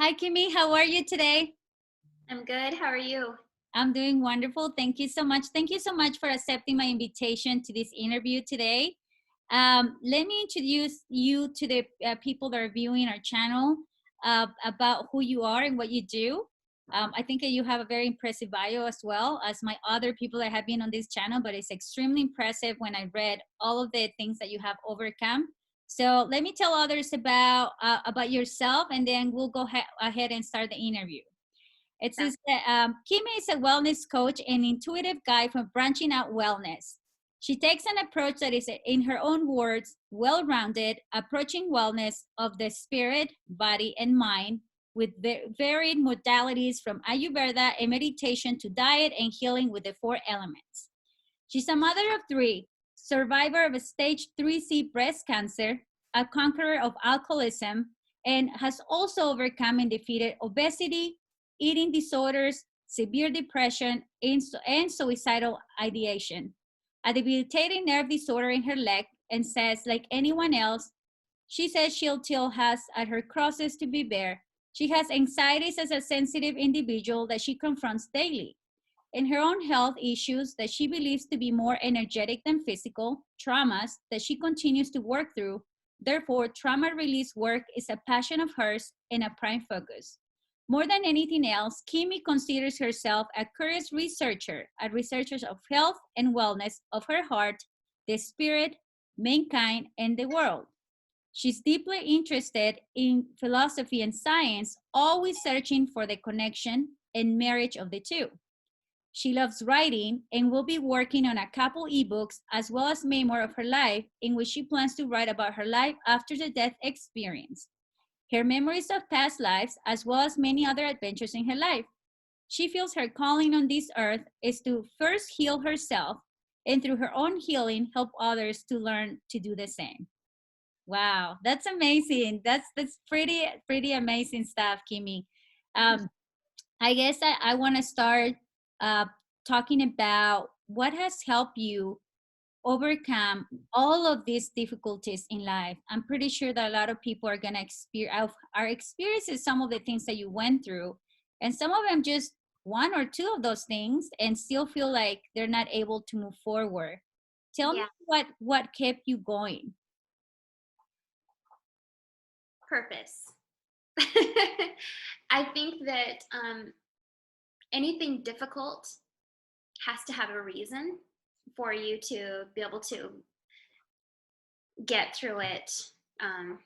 Hi, Kimmy. How are you today? I'm good. How are you? I'm doing wonderful. Thank you so much. Thank you so much for accepting my invitation to this interview today. Let me introduce you to the people that are viewing our channel about who you are and what you do. I think that you have a very impressive bio as well as my other people that have been on this channel, but it's extremely impressive when I read all of the things that you have overcome. So let me tell others about yourself, and then we'll go ahead and start the interview. It Yeah. says that Kimmy is a wellness coach and intuitive guide for branching out wellness. She takes an approach that is, in her own words, well-rounded, approaching wellness of the spirit, body, and mind with varied modalities from Ayurveda and meditation to diet and healing with the four elements. She's a mother of three, survivor of a stage 3C breast cancer, a conqueror of alcoholism, and has also overcome and defeated obesity, eating disorders, severe depression, and suicidal ideation. A debilitating nerve disorder in her leg, and says, like anyone else, she says she still has at her crosses to be bare. She has anxieties as a sensitive individual that she confronts daily. In her own health issues that she believes to be more energetic than physical, traumas that she continues to work through. Therefore, trauma release work is a passion of hers and a prime focus. More than anything else, Kimmy considers herself a curious researcher, a researcher of health and wellness of her heart, the spirit, mankind, and the world. She's deeply interested in philosophy and science, always searching for the connection and marriage of the two. She loves writing and will be working on a couple ebooks as well as memoir of her life, in which she plans to write about her life after the death experience, her memories of past lives, as well as many other adventures in her life. She feels her calling on this earth is to first heal herself and through her own healing help others to learn to do the same. Wow, that's amazing. That's pretty amazing stuff, Kimmy. Um, I guess I want to start uh, talking about what has helped you overcome all of these difficulties in life. I'm pretty sure that a lot of people are going to experience, are experiencing some of the things that you went through, and some of them just one or two of those things and still feel like they're not able to move forward. Tell me Yeah. what kept you going. Purpose. I think that anything difficult has to have a reason for you to be able to get through it um,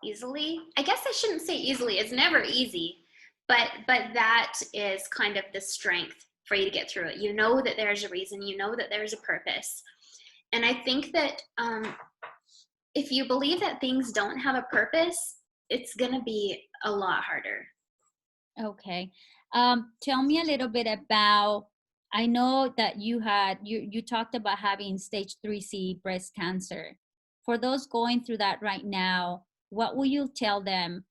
easily. I guess I shouldn't say easily. It's never easy, but that is kind of the strength for you to get through it. You know that there's a reason. You know that there's a purpose, and I think that if you believe that things don't have a purpose, it's going to be a lot harder. Okay. Tell me a little bit about, I know that you talked about having stage 3C breast cancer. For those going through that right now, what will you tell them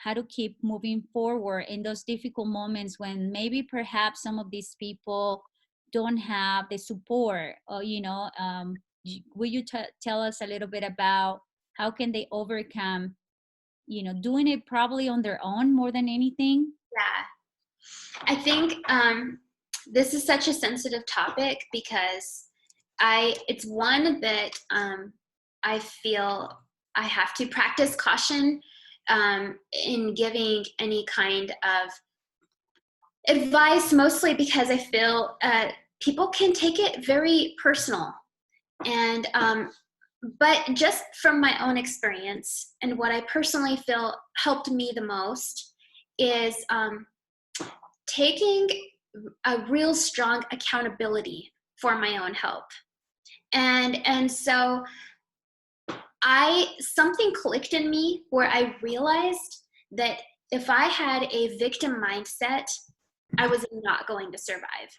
how to keep moving forward in those difficult moments when maybe perhaps some of these people don't have the support, or will you tell us a little bit about how can they overcome, doing it probably on their own more than anything? Yeah. I think this is such a sensitive topic because it's one that I feel I have to practice caution in giving any kind of advice, mostly because I feel people can take it very personal. And but just from my own experience and what I personally feel helped me the most is taking a real strong accountability for my own health. And so something clicked in me where I realized that if I had a victim mindset, I was not going to survive.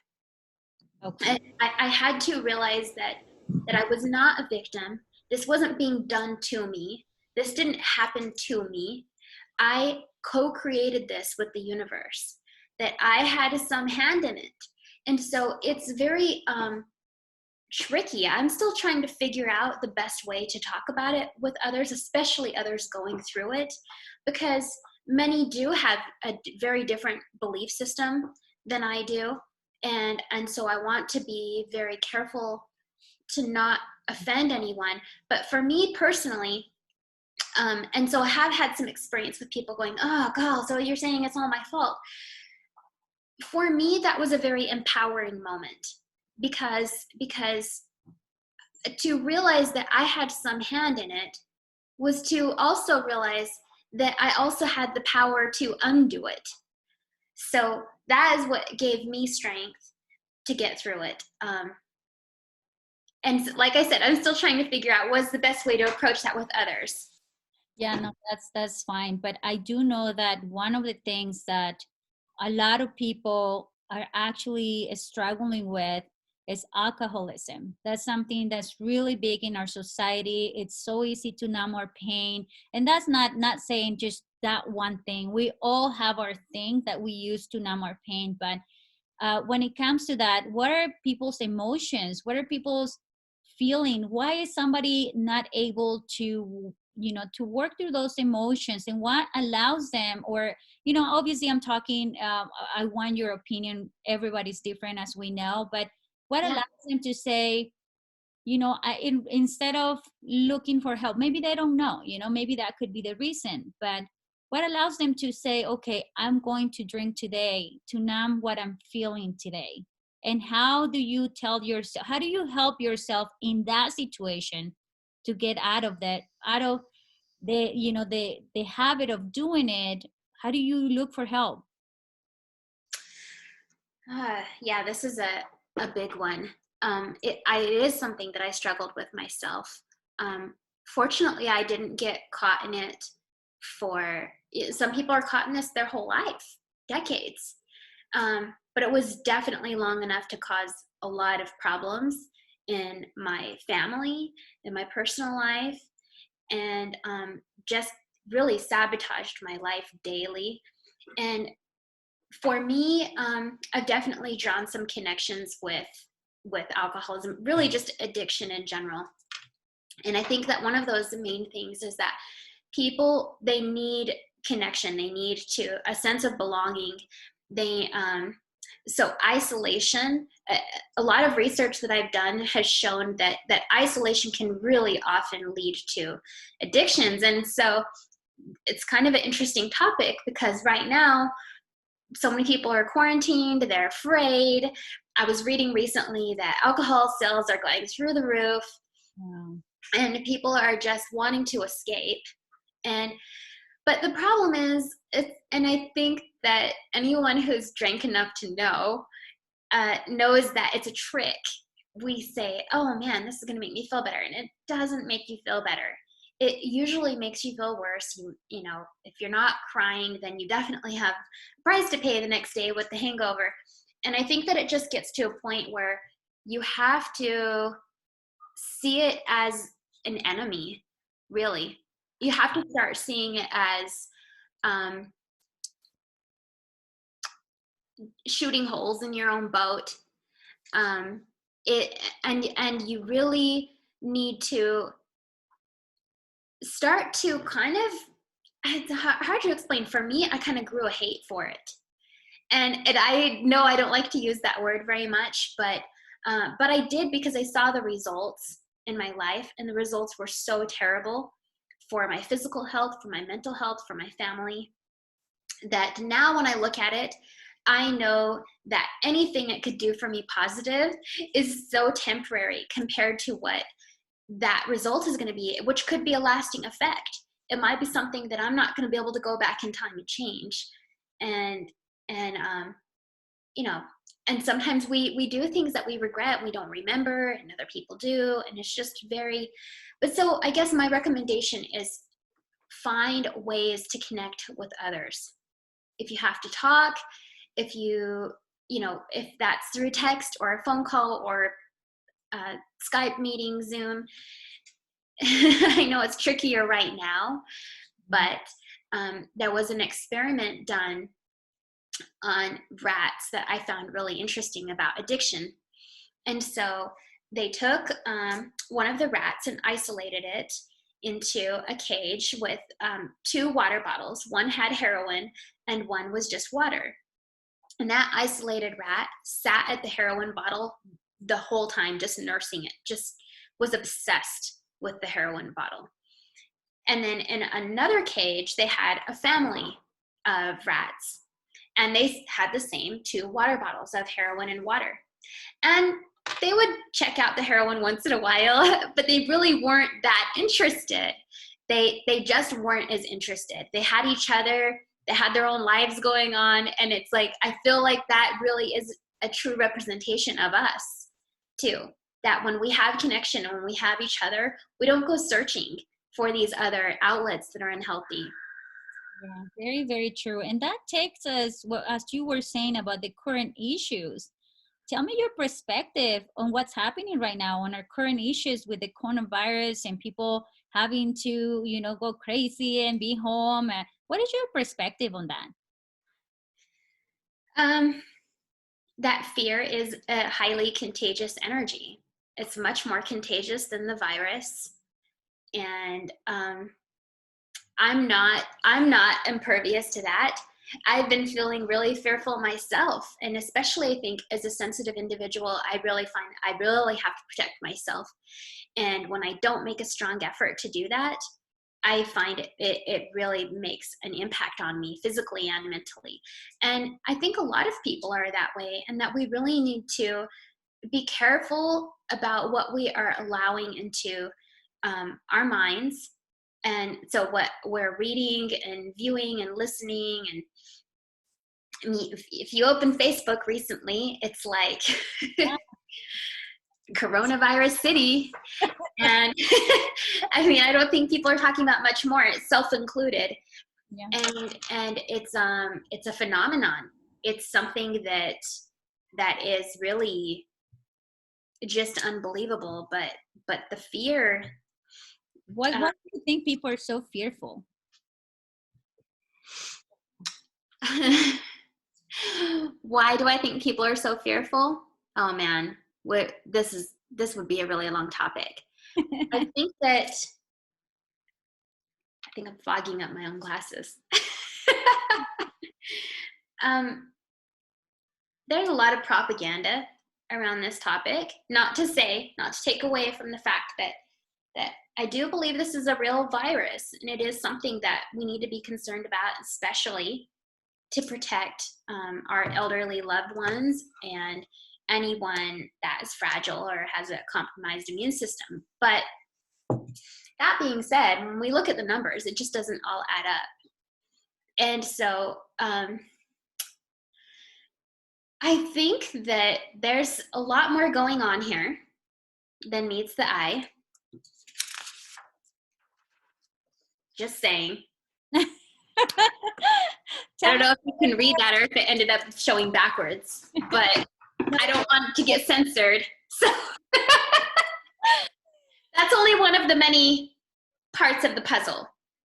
Okay. I had to realize that I was not a victim. This wasn't being done to me. This didn't happen to me. I co-created this with the universe. That I had some hand in it. And so it's very tricky. I'm still trying to figure out the best way to talk about it with others, especially others going through it, because many do have a very different belief system than I do. And so I want to be very careful to not offend anyone. But for me personally, and so I have had some experience with people going, oh, God, so you're saying it's all my fault. For me, that was a very empowering moment because to realize that I had some hand in it was to also realize that I also had the power to undo it. So that is what gave me strength to get through it. And like I said, I'm still trying to figure out what's the best way to approach that with others. Yeah, no, that's fine. But I do know that one of the things that a lot of people are actually struggling with is alcoholism. That's something that's really big in our society. It's so easy to numb our pain. And that's not saying just that one thing. We all have our thing that we use to numb our pain. But when it comes to that, what are people's emotions? What are people's feeling? Why is somebody not able to, to work through those emotions, and what allows them? Or, obviously I'm talking, I want your opinion. Everybody's different, as we know, but what Yeah. allows them to say, instead of looking for help, maybe they don't know, maybe that could be the reason, but what allows them to say, okay, I'm going to drink today to numb what I'm feeling today? And how do you tell yourself, how do you help yourself in that situation to get out of that, out of the habit of doing it? How do you look for help? Yeah, this is a big one. It is something that I struggled with myself. Fortunately, I didn't get caught in it some people are caught in this their whole life, decades. But it was definitely long enough to cause a lot of problems in my family, in my personal life, and just really sabotaged my life daily. And for me, I've definitely drawn some connections with alcoholism, really just addiction in general. And I think that one of those main things is that people, they need connection, they need a sense of belonging. They So isolation, a lot of research that I've done has shown that isolation can really often lead to addictions. And so it's kind of an interesting topic because right now so many people are quarantined, they're afraid. I was reading recently that alcohol sales are going through the roof. Wow. And people are just wanting to escape. But the problem is, and I think that anyone who's drank enough to know knows that it's a trick. We say, oh man, this is going to make me feel better. And it doesn't make you feel better. It usually makes you feel worse. You know, if you're not crying, then you definitely have a price to pay the next day with the hangover. And I think that it just gets to a point where you have to see it as an enemy, really. You have to start seeing it as shooting holes in your own boat. And you really need to start to kind of, it's hard to explain. For me, I kind of grew a hate for it. And I know I don't like to use that word very much, but I did because I saw the results in my life, and the results were so terrible for my physical health, for my mental health, for my family, that now when I look at it, I know that anything it could do for me positive is so temporary compared to what that result is going to be, which could be a lasting effect. It might be something that I'm not going to be able to go back in time and change. And you know, and sometimes we do things that we regret, we don't remember, and other people do, and it's just very. But so I guess my recommendation is find ways to connect with others. If you have to talk, if if that's through text or a phone call or Skype meeting, Zoom. I know it's trickier right now, but there was an experiment done on rats that I found really interesting about addiction. And so they took one of the rats and isolated it into a cage with 2 water bottles. One had heroin and one was just water. And that isolated rat sat at the heroin bottle the whole time, just nursing it, just was obsessed with the heroin bottle. And then in another cage, they had a family of rats, and they had the same 2 water bottles of heroin and water. And they would check out the heroin once in a while, but they really weren't that interested. They just weren't as interested. They had each other, they had their own lives going on, and it's like, I feel like that really is a true representation of us too. That when we have connection and when we have each other, we don't go searching for these other outlets that are unhealthy. Yeah, very, very true. And that takes us, well, as you were saying about the current issues. Tell me your perspective on what's happening right now on our current issues with the coronavirus and people having to, go crazy and be home. What is your perspective on that? That fear is a highly contagious energy. It's much more contagious than the virus. And I'm not impervious to that. I've been feeling really fearful myself, and especially I think as a sensitive individual, I really have to protect myself. And when I don't make a strong effort to do that, I find it really makes an impact on me physically and mentally. And I think a lot of people are that way, and that we really need to be careful about what we are allowing into our minds. And so what we're reading and viewing and listening. And I mean, if you open Facebook recently, it's like coronavirus city. And I mean, I don't think people are talking about much more, self included. Yeah. And it's a phenomenon. It's something that is really just unbelievable. But the fear. Why do you think people are so fearful? Why do I think people are so fearful? Oh man, this would be a really long topic. I think I'm fogging up my own glasses. There's a lot of propaganda around this topic. Not to take away from the fact that I do believe this is a real virus, and it is something that we need to be concerned about, especially to protect our elderly loved ones and anyone that is fragile or has a compromised immune system. But that being said, when we look at the numbers, it just doesn't all add up. And so I think that there's a lot more going on here than meets the eye. Just saying. I don't know if you can read that or if it ended up showing backwards, but I don't want to get censored. So that's only one of the many parts of the puzzle.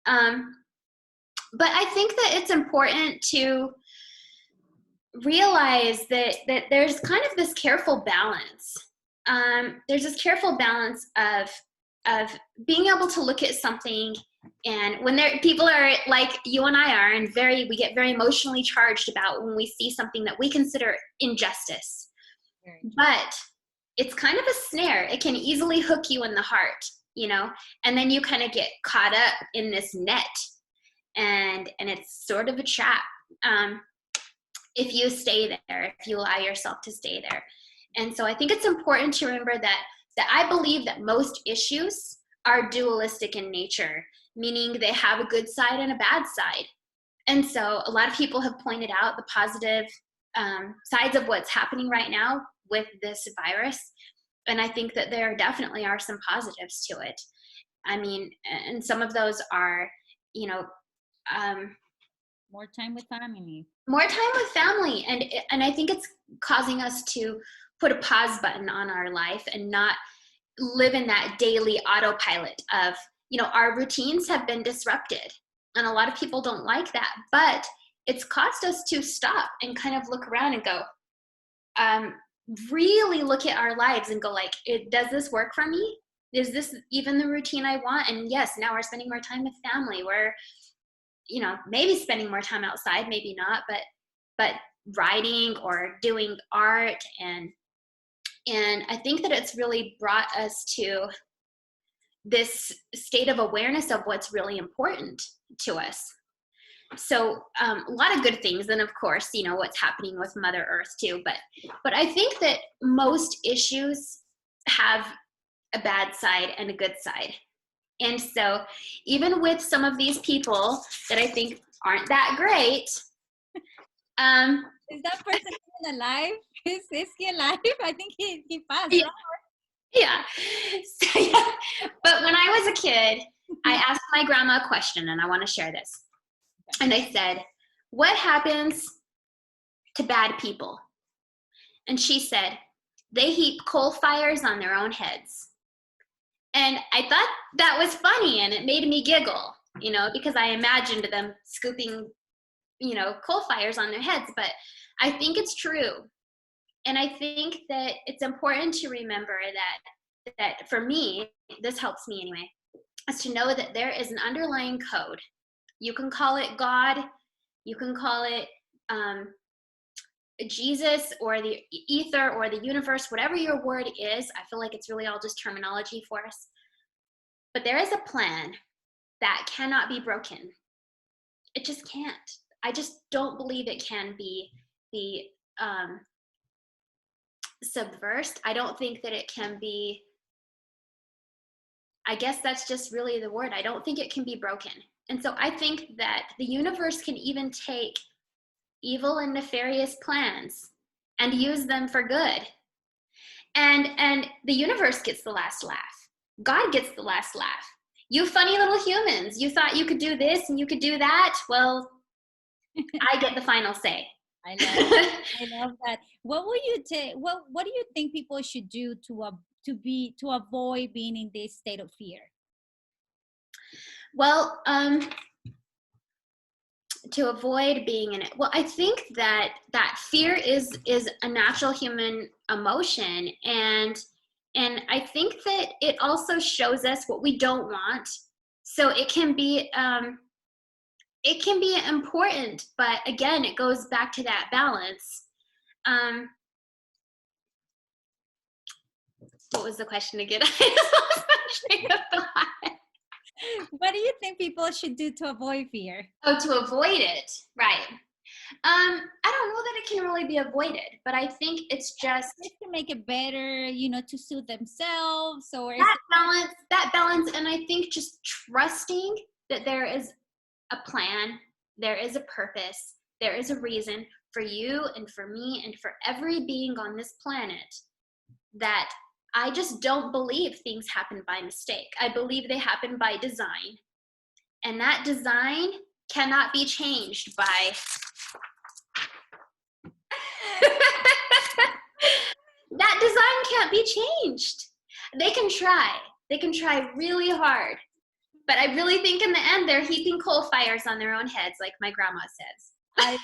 But I think that it's important to realize that there's kind of this careful balance. There's this careful balance of being able to look at something, and when people are like you and I are, and we get very emotionally charged about when we see something that we consider injustice. But it's kind of a snare. It can easily hook you in the heart, and then you kind of get caught up in this net, and it's sort of a trap if you stay there, if you allow yourself to stay there. And so I think it's important to remember that I believe that most issues are dualistic in nature, meaning they have a good side and a bad side. And so a lot of people have pointed out the positive sides of what's happening right now with this virus. And I think that there definitely are some positives to it. I mean, and some of those are, more time with family. More time with family. And I think it's causing us to put a pause button on our life and not live in that daily autopilot of, our routines have been disrupted. And a lot of people don't like that, but it's caused us to stop and kind of look around and go, really look at our lives and go like, does this work for me? Is this even the routine I want? And yes, now we're spending more time with family. We're, maybe spending more time outside, maybe not, but writing or doing art. And I think that it's really brought us to this state of awareness of what's really important to us. So a lot of good things, and of course, what's happening with Mother Earth too. But I think that most issues have a bad side and a good side. And so even with some of these people that I think aren't that great, is that person even alive? Is he alive? I think he passed. Yeah. Yeah. So, yeah. But when I was a kid, I asked my grandma a question, and I want to share this. And I said, what happens to bad people? And she said, they heap coal fires on their own heads. And I thought that was funny, and it made me giggle, because I imagined them scooping, coal fires on their heads. But I think it's true. And I think that it's important to remember that for me, this helps me anyway, is to know that there is an underlying code. You can call it God, you can call it Jesus or the ether or the universe, whatever your word is. I feel like it's really all just terminology for us. But there is a plan that cannot be broken. It just can't. I just don't believe it can be subversed. I don't think that it can be, I guess that's just really the word. I don't think it can be broken. And so I think that the universe can even take evil and nefarious plans and use them for good. And the universe gets the last laugh. God gets the last laugh. You funny little humans, you thought you could do this and you could do that. Well, I get the final say. I love that. What will you take? What do you think people should do to avoid being in this state of fear? Well, to avoid being in it. Well, I think that fear is a natural human emotion, and I think that it also shows us what we don't want. So it can be important, but again, it goes back to that balance. What was the question again? I lost my train of thought. What do you think people should do to avoid fear? Oh, to avoid it, right? I don't know that it can really be avoided, but I think it's just to make it better, to suit themselves, or that balance, and I think just trusting that there is a plan, there is a purpose, there is a reason for you and for me and for every being on this planet, that I just don't believe things happen by mistake. I believe they happen by design. And that design cannot be changed by that design can't be changed. They can try really hard. But I really think in the end, they're heaping coal fires on their own heads, like my grandma says. I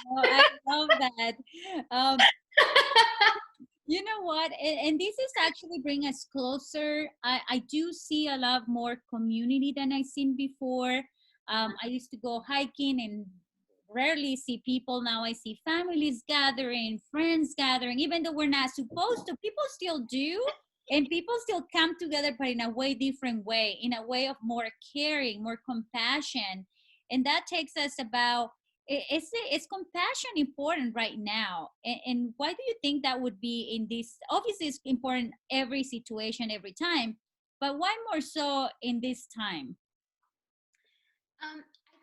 love that. You know what? And this is actually bring us closer. I do see a lot more community than I've seen before. I used to go hiking and rarely see people. Now I see families gathering, friends gathering, even though we're not supposed to. People still do. And people still come together, but in a way different way, in a way of more caring, more compassion. And that takes us about, is compassion important right now? And why do you think that would be in this? Obviously, it's important every situation, every time, but why more so in this time? I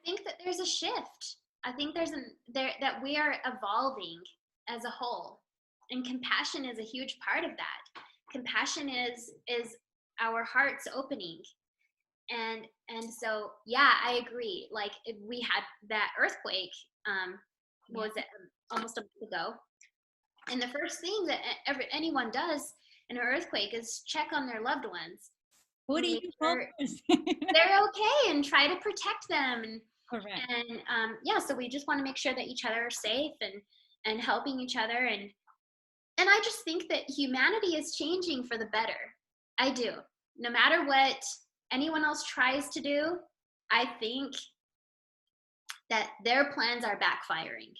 think that there's a shift. I think that we are evolving as a whole, and compassion is a huge part of that. Compassion is our hearts opening, and so yeah, I agree. Like if we had that earthquake, what was it, almost a month ago, and the first thing that anyone does in an earthquake is check on their loved ones. Who do you focus? They're okay, and try to protect them. And correct. And yeah, so we just want to make sure that each other are safe and helping each other, and I just think that humanity is changing for the better. I do. no matter what anyone else tries to do, I think that their plans are backfiring.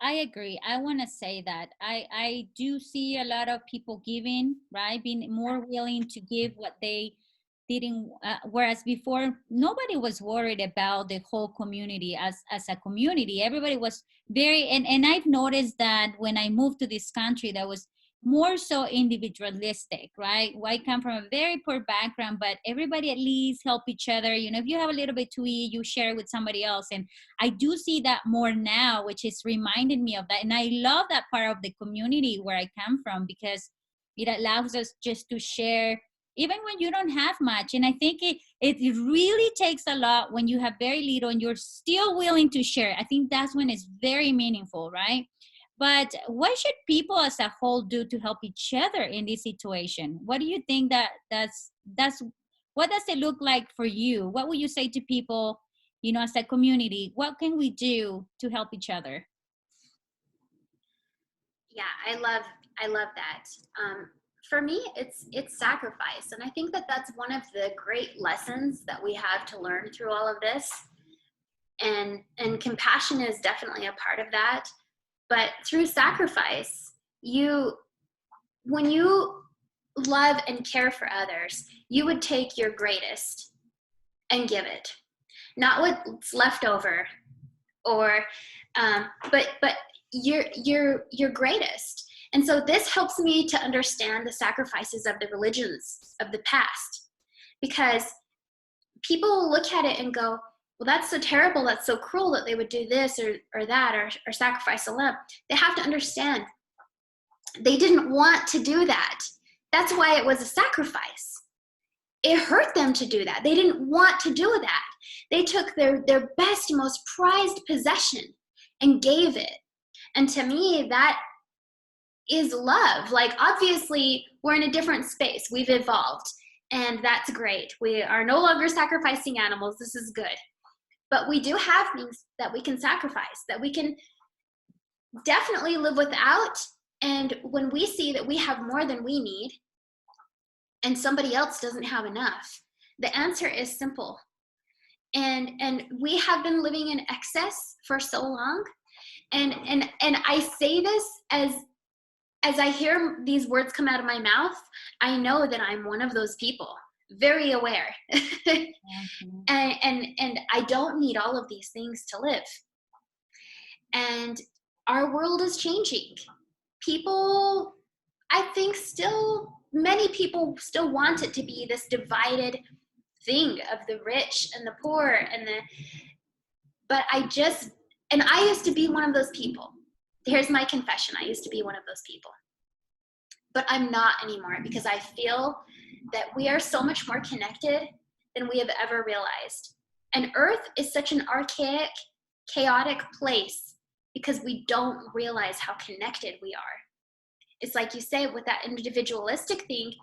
I agree. I want to say that I do see a lot of people giving, right? Being more willing to give what they didn't, whereas before nobody was worried about the whole community as a community. Everybody was very, and I've noticed that when I moved to this country, that was more so individualistic, right? Well, I come from a very poor background, but everybody at least help each other. You know, if you have a little bit to eat, you share with somebody else. And I do see that more now, which is reminding me of that. And I love that part of the community where I come from, because it allows us just to share even when you don't have much. And I think it really takes a lot when you have very little and you're still willing to share. I think that's when it's very meaningful, right? But what should people as a whole do to help each other in this situation? What do you think that's what does it look like for you? What would you say to people, you know, as a community? What can we do to help each other? Yeah, I love that. For me, it's sacrifice, and I think that that's one of the great lessons that we have to learn through all of this. And compassion is definitely a part of that. But through sacrifice, when you love and care for others, you would take your greatest and give it, not what's left over, or but your greatest. And so this helps me to understand the sacrifices of the religions of the past, because people look at it and go, well, that's so terrible, that's so cruel that they would do this or that, or sacrifice a lamb. They have to understand they didn't want to do that. That's why it was a sacrifice. It hurt them to do that. They didn't want to do that. They took their best, most prized possession and gave it. And to me, that is love. Like, obviously, we're in a different space. We've evolved, and that's great. We are no longer sacrificing animals. This is good. But we do have things that we can sacrifice, that we can definitely live without. And when we see that we have more than we need and somebody else doesn't have enough, the answer is simple. And we have been living in excess for so long. And I say this as I hear these words come out of my mouth, I know that I'm one of those people, very aware. And I don't need all of these things to live. And our world is changing. People, I think many people still want it to be this divided thing of the rich and the poor but I used to be one of those people. Here's my confession. I used to be one of those people. But I'm not anymore, because I feel that we are so much more connected than we have ever realized. And Earth is such an archaic, chaotic place because we don't realize how connected we are. It's like you say, with that individualistic thing,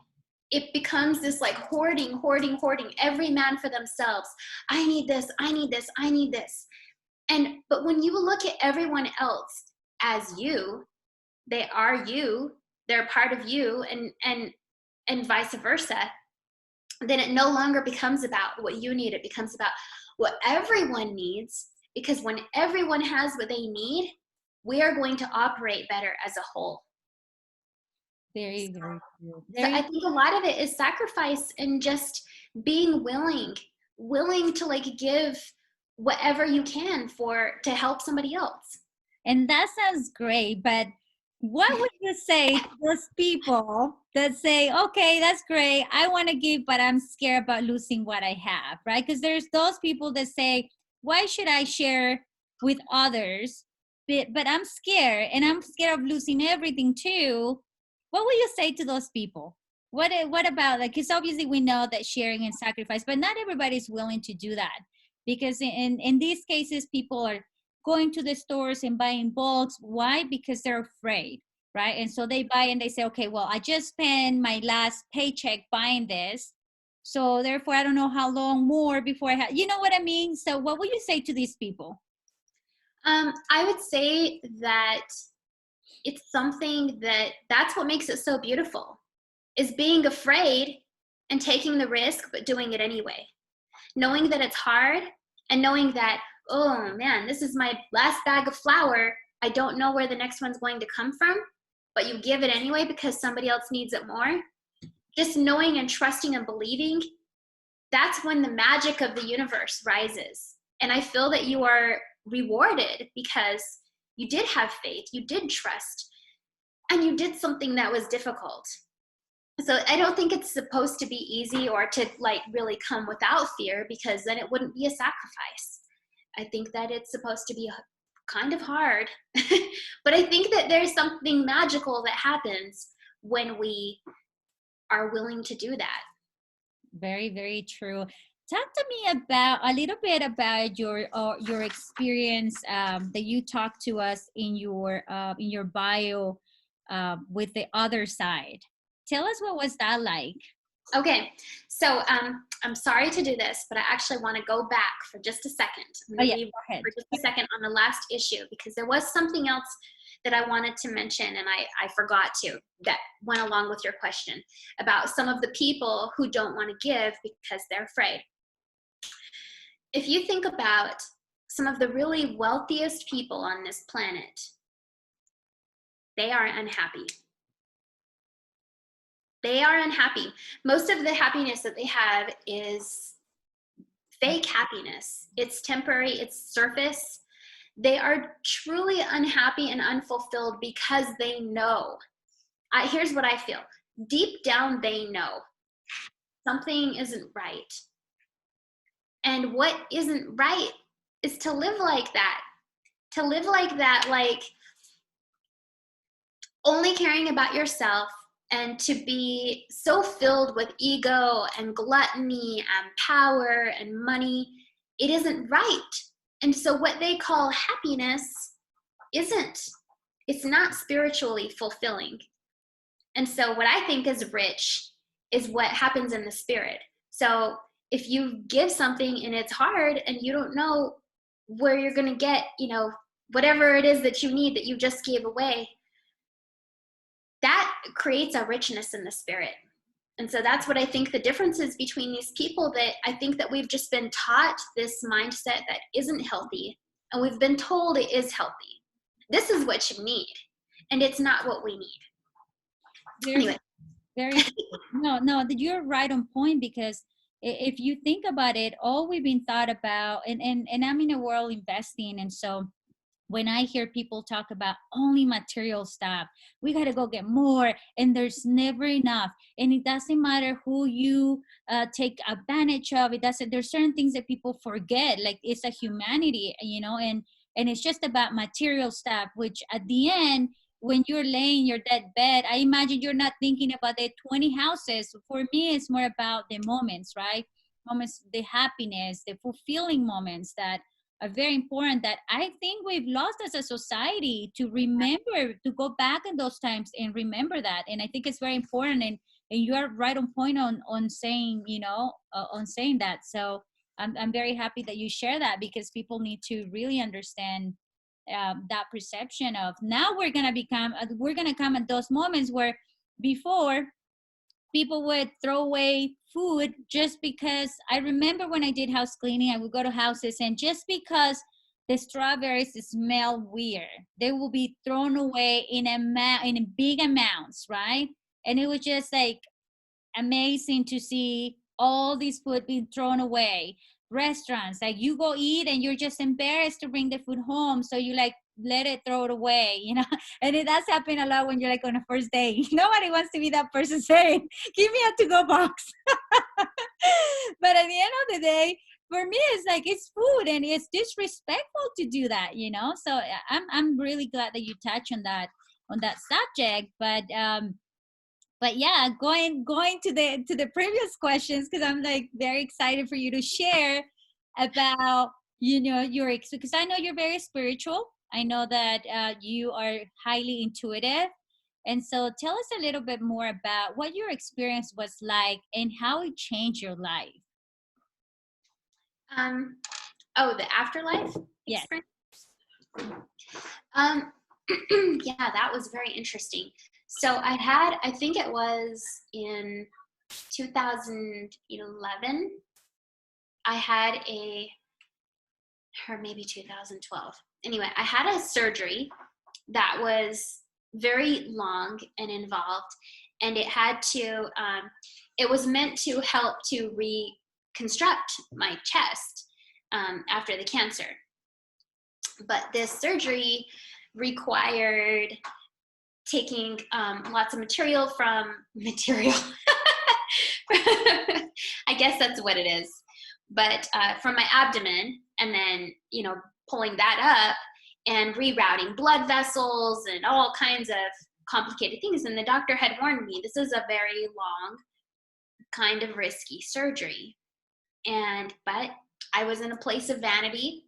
it becomes this like hoarding, every man for themselves. I need this, I need this, I need this. But when you look at everyone else as you, they are you, they're part of you, and vice versa, then it no longer becomes about what you need. It becomes about what everyone needs, because when everyone has what they need, we are going to operate better as a whole. Very, very true. So I think a lot of it is sacrifice and just being willing to like give whatever you can to help somebody else. And that sounds great, but what would you say to those people that say, okay, that's great, I want to give, but I'm scared about losing what I have, right? Because there's those people that say, why should I share with others? But I'm scared, and I'm scared of losing everything too. What would you say to those people? What about, like, because obviously we know that sharing and sacrifice, but not everybody's willing to do that, because in these cases, people are going to the stores and buying bulks. Why? Because they're afraid, right? And so they buy and they say, okay, well, I just spent my last paycheck buying this, so therefore I don't know how long more before I have, you know what I mean? So what would you say to these people? I would say that it's something that's what makes it so beautiful, is being afraid and taking the risk, but doing it anyway. Knowing that it's hard and knowing that, oh man, this is my last bag of flour. I don't know where the next one's going to come from, but you give it anyway because somebody else needs it more. Just knowing and trusting and believing, that's when the magic of the universe rises. And I feel that you are rewarded because you did have faith, you did trust, and you did something that was difficult. So I don't think it's supposed to be easy or to like really come without fear, because then it wouldn't be a sacrifice. I think that it's supposed to be kind of hard. But I think that there's something magical that happens when we are willing to do that. Very, very true. Talk to me about a little bit about your experience that you talked to us in your bio with the other side. Tell us, what was that like? Okay, so I'm sorry to do this, but I actually want to go back for just a second. I'm going to leave for just a second on the last issue, because there was something else that I wanted to mention, and I forgot to, that went along with your question about some of the people who don't want to give because they're afraid. If you think about some of the really wealthiest people on this planet, they are unhappy. They are unhappy. Most of the happiness that they have is fake happiness. It's temporary, it's surface. They are truly unhappy and unfulfilled because they know. Here's what I feel. Deep down, they know something isn't right. And what isn't right is to live like that. To live like that, like only caring about yourself, and to be so filled with ego and gluttony and power and money, it isn't right. And so what they call happiness it's not spiritually fulfilling. And so what I think is rich is what happens in the spirit. So if you give something and it's hard and you don't know where you're going to get, whatever it is that you need that you just gave away, that creates a richness in the spirit. And so that's what I think the difference is between these people, that I think that we've just been taught this mindset that isn't healthy, and we've been told it is healthy. This is what you need, and it's not what we need. Anyway. Very no, you're right on point, because if you think about it, all we've been thought about, and I'm in a world investing, and so when I hear people talk about only material stuff, we got to go get more, and there's never enough. And it doesn't matter who you take advantage of. There's certain things that people forget, like it's a humanity, and it's just about material stuff, which at the end, when you're laying your dead bed, I imagine you're not thinking about the 20 houses. For me, it's more about the moments, right? Moments, the happiness, the fulfilling moments that are very important, that I think we've lost as a society, to remember, to go back in those times and remember that. And I think it's very important, and you are right on point on saying, on saying that. So I'm very happy that you share that, because people need to really understand that perception of, now we're gonna come at those moments where before people would throw away food just because. I remember when I did house cleaning, I would go to houses, and just because the strawberries smell weird, they will be thrown away in big amounts, right? And it was just like amazing to see all this food being thrown away. Restaurants, like you go eat and you're just embarrassed to bring the food home, so you like let it, throw it away, and it does happen a lot when you're like on a first date. Nobody wants to be that person saying, give me a to-go box. But at the end of the day, for me, it's like, it's food, and it's disrespectful to do that, so I'm really glad that you touch on that subject. But yeah, going to the previous questions, because I'm like very excited for you to share about your because I know you're very spiritual. I know that you are highly intuitive, and so tell us a little bit more about what your experience was like and how it changed your life. The afterlife experience. Yeah, that was very interesting. So I think it was in 2011, I had or maybe 2012. Anyway, I had a surgery that was very long and involved, and it had to, it was meant to help to reconstruct my chest after the cancer. But this surgery required taking lots of material. I guess that's what it is. But from my abdomen, and then, pulling that up and rerouting blood vessels and all kinds of complicated things. And the doctor had warned me, this is a very long, kind of risky surgery. But I was in a place of vanity,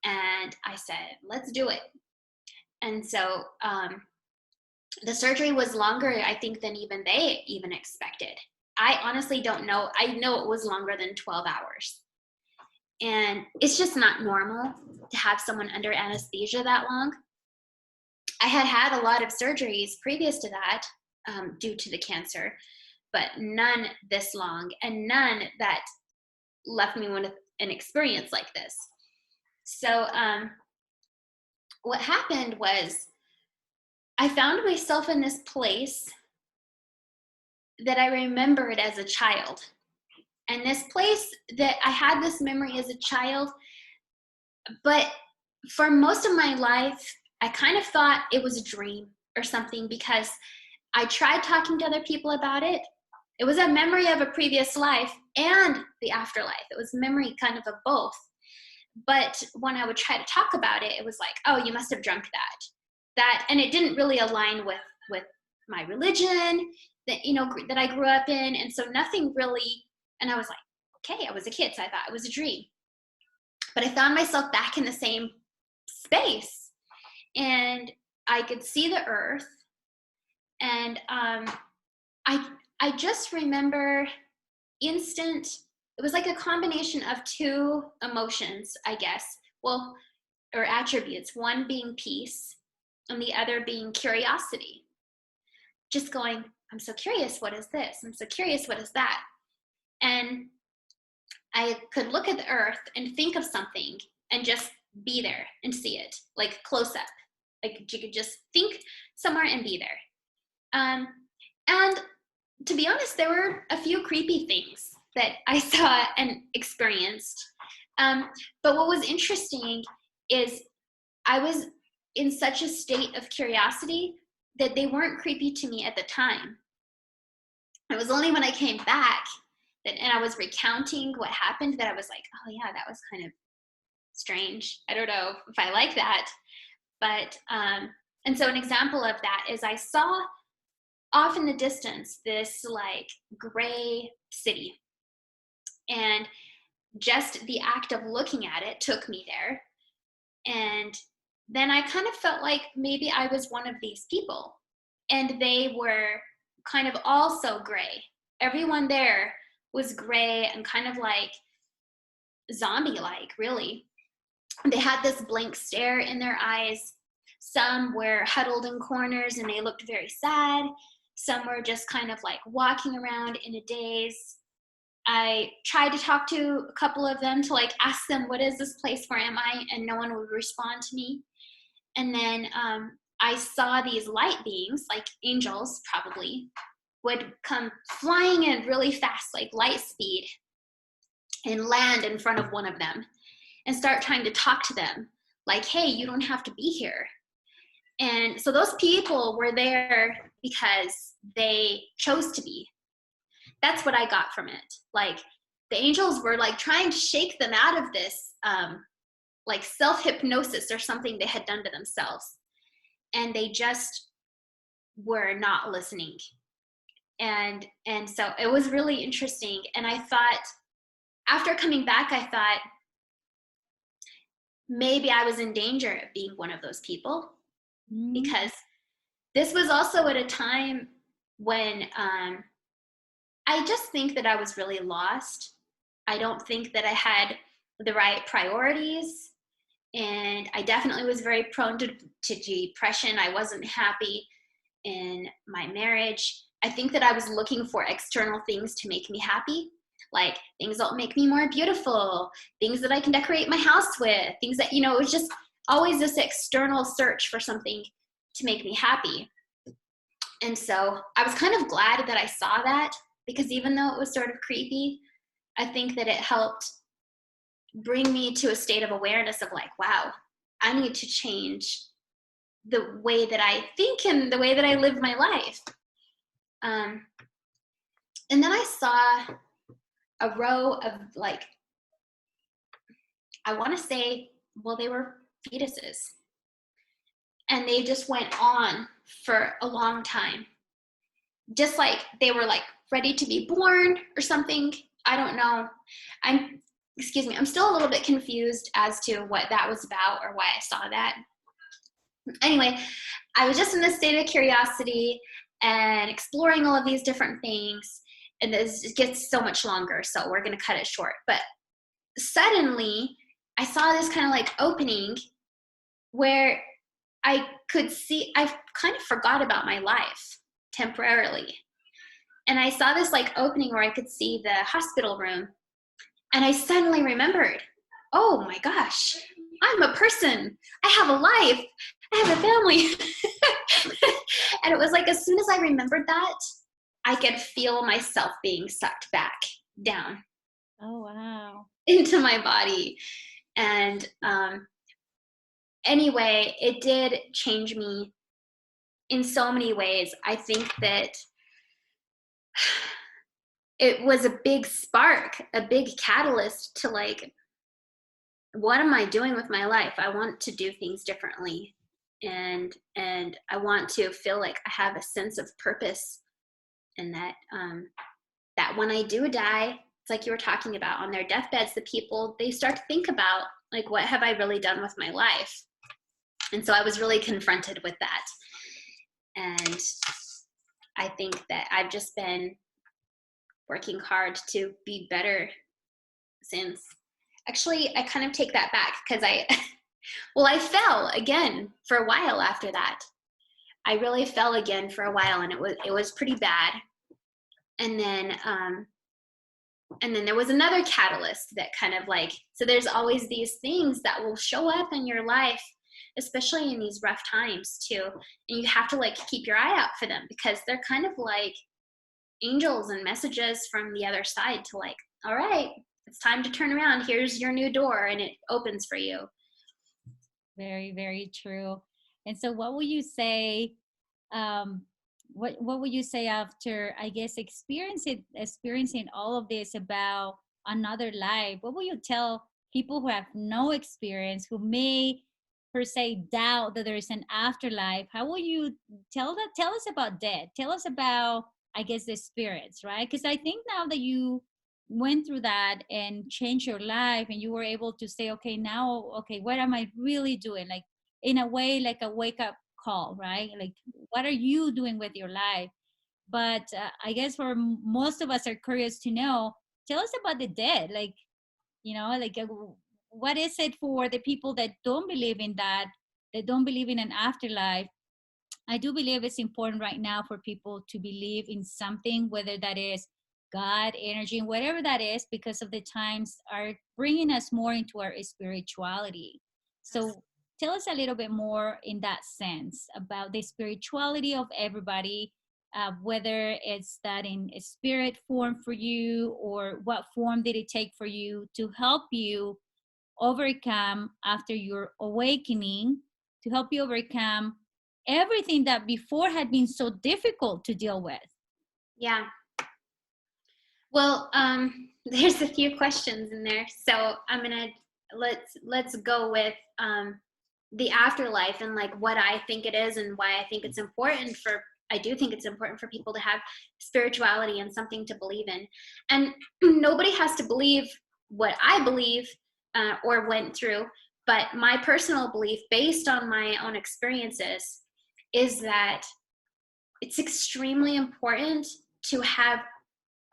and I said, let's do it. And so the surgery was longer, I think, than even they even expected. I honestly don't know. I know it was longer than 12 hours. And it's just not normal to have someone under anesthesia that long. I had a lot of surgeries previous to that due to the cancer, but none this long, and none that left me with an experience like this. So what happened was, I found myself in this place that I remembered as a child. And this place that I had this memory as a child, but for most of my life, I kind of thought it was a dream or something, because I tried talking to other people about it. It was a memory of a previous life and the afterlife. It was memory kind of both. But when I would try to talk about it, it was like, oh, you must have drunk that. And it didn't really align with my religion that I grew up in. And so nothing really, and I was like, okay, I was a kid, so I thought it was a dream. But I found myself back in the same space, and I could see the earth. And I just remember it was like a combination of two emotions, I guess, or attributes, one being peace and the other being curiosity. Just going, I'm so curious, what is this? I'm so curious, what is that? And I could look at the earth and think of something and just be there and see it, like close up. Like you could just think somewhere and be there. And to be honest, there were a few creepy things that I saw and experienced. But what was interesting is I was in such a state of curiosity that they weren't creepy to me at the time. It was only when I came back and I was recounting what happened that I was like, oh yeah, that was kind of strange. I don't know if I like that. But, and so an example of that is I saw off in the distance this like gray city. And just the act of looking at it took me there. And then I kind of felt like maybe I was one of these people. And they were kind of also gray. Everyone there was gray and kind of like zombie-like, really. They had this blank stare in their eyes. Some were huddled in corners and they looked very sad. Some were just kind of like walking around in a daze. I tried to talk to a couple of them to like ask them, what is this place, where am I? And no one would respond to me. And then I saw these light beings, like angels probably, would come flying in really fast, like light speed, and land in front of one of them and start trying to talk to them like, hey, you don't have to be here. And so those people were there because they chose to be. That's what I got from it. Like the angels were like trying to shake them out of this like self-hypnosis or something they had done to themselves. And they just were not listening. And so it was really interesting. And I thought, after coming back, I thought maybe I was in danger of being one of those people. Because this was also at a time when I just think that I was really lost. I don't think that I had the right priorities. And I definitely was very prone to depression. I wasn't happy in my marriage. I think that I was looking for external things to make me happy, like things that will make me more beautiful, things that I can decorate my house with, things that, it was just always this external search for something to make me happy. And so I was kind of glad that I saw that, because even though it was sort of creepy, I think that it helped bring me to a state of awareness of like, wow, I need to change the way that I think and the way that I live my life. And then I saw a row of like, I want to say, well, they were fetuses. And they just went on for a long time. Just like they were like ready to be born or something. I don't know. I'm still a little bit confused as to what that was about or why I saw that. Anyway, I was just in this state of curiosity and exploring all of these different things. And this gets so much longer, so we're going to cut it short. But suddenly, I saw this kind of like opening where I could see, I kind of forgot about my life temporarily. And I saw this like opening where I could see the hospital room. And I suddenly remembered, oh my gosh, I'm a person. I have a life. I have a family. And it was like, as soon as I remembered that, I could feel myself being sucked back down. Oh, wow. Into my body. And anyway, it did change me in so many ways. I think that it was a big spark, a big catalyst to like, what am I doing with my life? I want to do things differently. And I want to feel like I have a sense of purpose, and that that when I do die, it's like you were talking about on their deathbeds, the people, they start to think about like, what have I really done with my life? And so I was really confronted with that. And I think that I've just been working hard to be better since. Actually, I kind of take that back, because I fell again for a while after that. I really fell again for a while, and it was pretty bad. And then there was another catalyst that kind of like, so there's always these things that will show up in your life, especially in these rough times too. And you have to like keep your eye out for them, because they're kind of like angels and messages from the other side to like, all right, it's time to turn around. Here's your new door, and it opens for you. Very, very true. And so what would you say, what would you say after, I guess, experiencing all of this about another life? What would you tell people who have no experience, who may per se doubt that there is an afterlife? How will you tell us about death? Tell us about, I guess, the spirits, right? Because I think now that you went through that and changed your life, and you were able to say, okay, now, okay, what am I really doing? Like, in a way, like a wake up call, right? Like, what are you doing with your life? But I guess for most of us are curious to know, tell us about the dead. Like, like what is it for the people that don't believe in that don't believe in an afterlife? I do believe it's important right now for people to believe in something, whether that is God, energy, and whatever that is, because of the times are bringing us more into our spirituality. So tell us a little bit more in that sense about the spirituality of everybody, whether it's that in a spirit form for you, or what form did it take for you to help you overcome after your awakening, to help you overcome everything that before had been so difficult to deal with. Yeah. Well, there's a few questions in there, so I'm gonna let's go with the afterlife and like what I think it is, and why I think it's important for. I do think it's important for people to have spirituality and something to believe in, and nobody has to believe what I believe or went through. But my personal belief, based on my own experiences, is that it's extremely important to have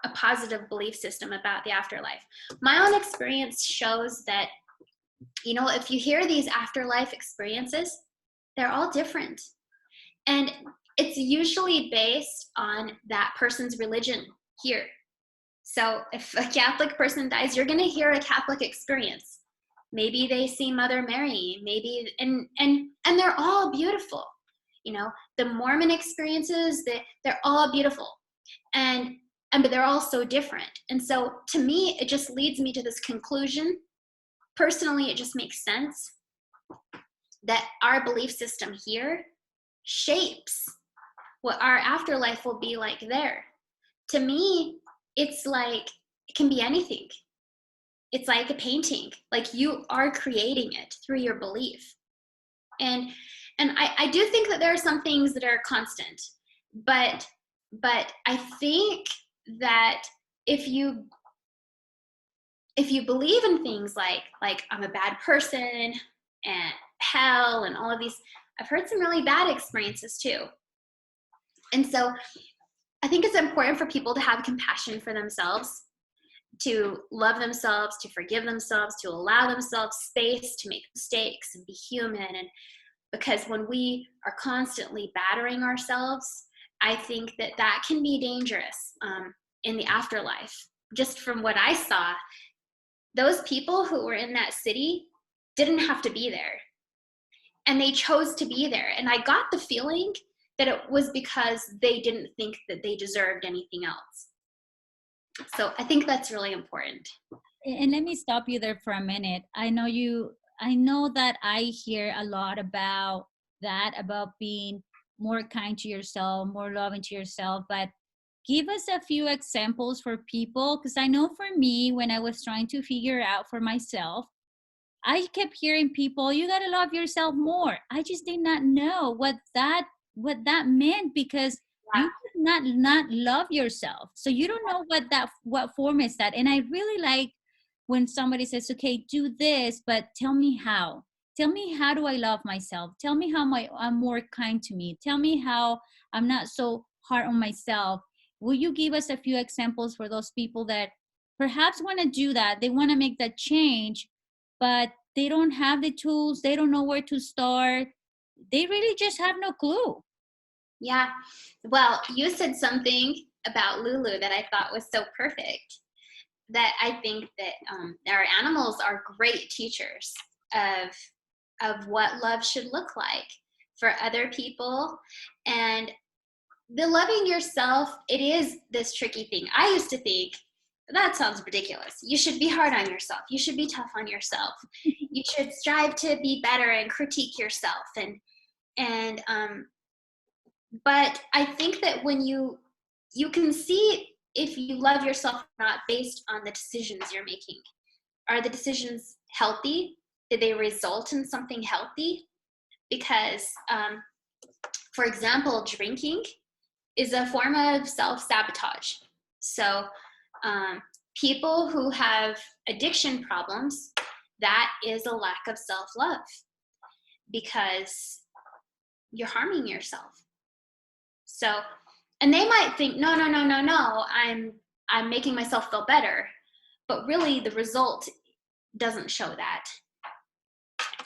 a positive belief system about the afterlife. My own experience shows that, if you hear these afterlife experiences, they're all different. And it's usually based on that person's religion here. So if a Catholic person dies, you're going to hear a Catholic experience. Maybe they see Mother Mary, maybe, and they're all beautiful. You know, the Mormon experiences, they're all beautiful. But they're all so different. And so to me, it just leads me to this conclusion. Personally, it just makes sense that our belief system here shapes what our afterlife will be like there. To me, it's like, it can be anything. It's like a painting, like you are creating it through your belief. And I do think that there are some things that are constant, but I think that if you believe in things like I'm a bad person and hell and all of these, I've heard some really bad experiences too. And so I think it's important for people to have compassion for themselves, to love themselves, to forgive themselves, to allow themselves space to make mistakes and be human. And because when we are constantly battering ourselves, I think that can be dangerous in the afterlife. Just from what I saw, those people who were in that city didn't have to be there. And they chose to be there. And I got the feeling that it was because they didn't think that they deserved anything else. So I think that's really important. And let me stop you there for a minute. I know that I hear a lot about that, about being more kind to yourself, more loving to yourself, but give us a few examples for people, because I know for me, when I was trying to figure out for myself, I kept hearing people, you got to love yourself more. I just did not know what that meant, because you not love yourself. So you don't know what form is that. And I really like when somebody says, okay, do this, but tell me how. Tell me, how do I love myself? Tell me how I'm more kind to me. Tell me how I'm not so hard on myself. Will you give us a few examples for those people that perhaps want to do that? They want to make that change, but they don't have the tools. They don't know where to start. They really just have no clue. Yeah. Well, you said something about Lulu that I thought was so perfect, that I think that our animals are great teachers of what love should look like for other people. And the loving yourself, it is this tricky thing. I used to think, that sounds ridiculous. You should be hard on yourself. You should be tough on yourself. You should strive to be better and critique yourself. But I think that when you can see if you love yourself or not based on the decisions you're making. Are the decisions healthy? Did they result in something healthy? Because, for example, drinking is a form of self-sabotage. So people who have addiction problems, that is a lack of self-love, because you're harming yourself. So, and they might think, no, I'm making myself feel better, but really the result doesn't show that.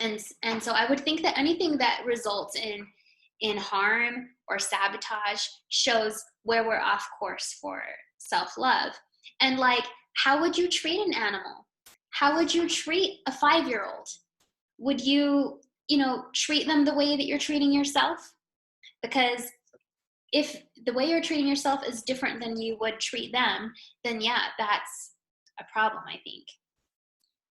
And so I would think that anything that results in harm or sabotage shows where we're off course for self-love. And like, how would you treat an animal? How would you treat a 5-year-old? Would you, treat them the way that you're treating yourself? Because if the way you're treating yourself is different than you would treat them, then yeah, that's a problem, I think.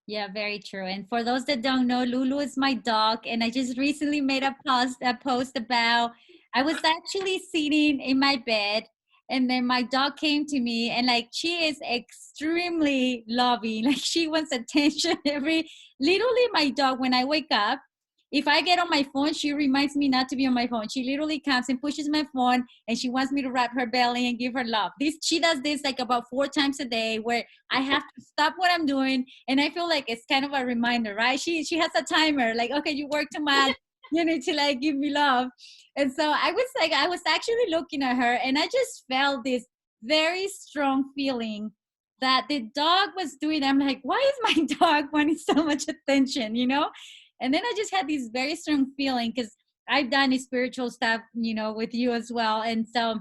Yeah, very true. And for those that don't know, Lulu is my dog. And I just recently made a post about, I was actually sitting in my bed, and then my dog came to me, and like, she is extremely loving. Like, she wants attention literally my dog, when I wake up, if I get on my phone, she reminds me not to be on my phone. She literally comes and pushes my phone, and she wants me to rub her belly and give her love. She does this like about 4 times a day, where I have to stop what I'm doing. And I feel like it's kind of a reminder, right? She has a timer, like, okay, you work too much. You need to like give me love. And so I was actually looking at her, and I just felt this very strong feeling that the dog was doing. I'm like, why is my dog wanting so much attention, And then I just had this very strong feeling, because I've done spiritual stuff, with you as well. And so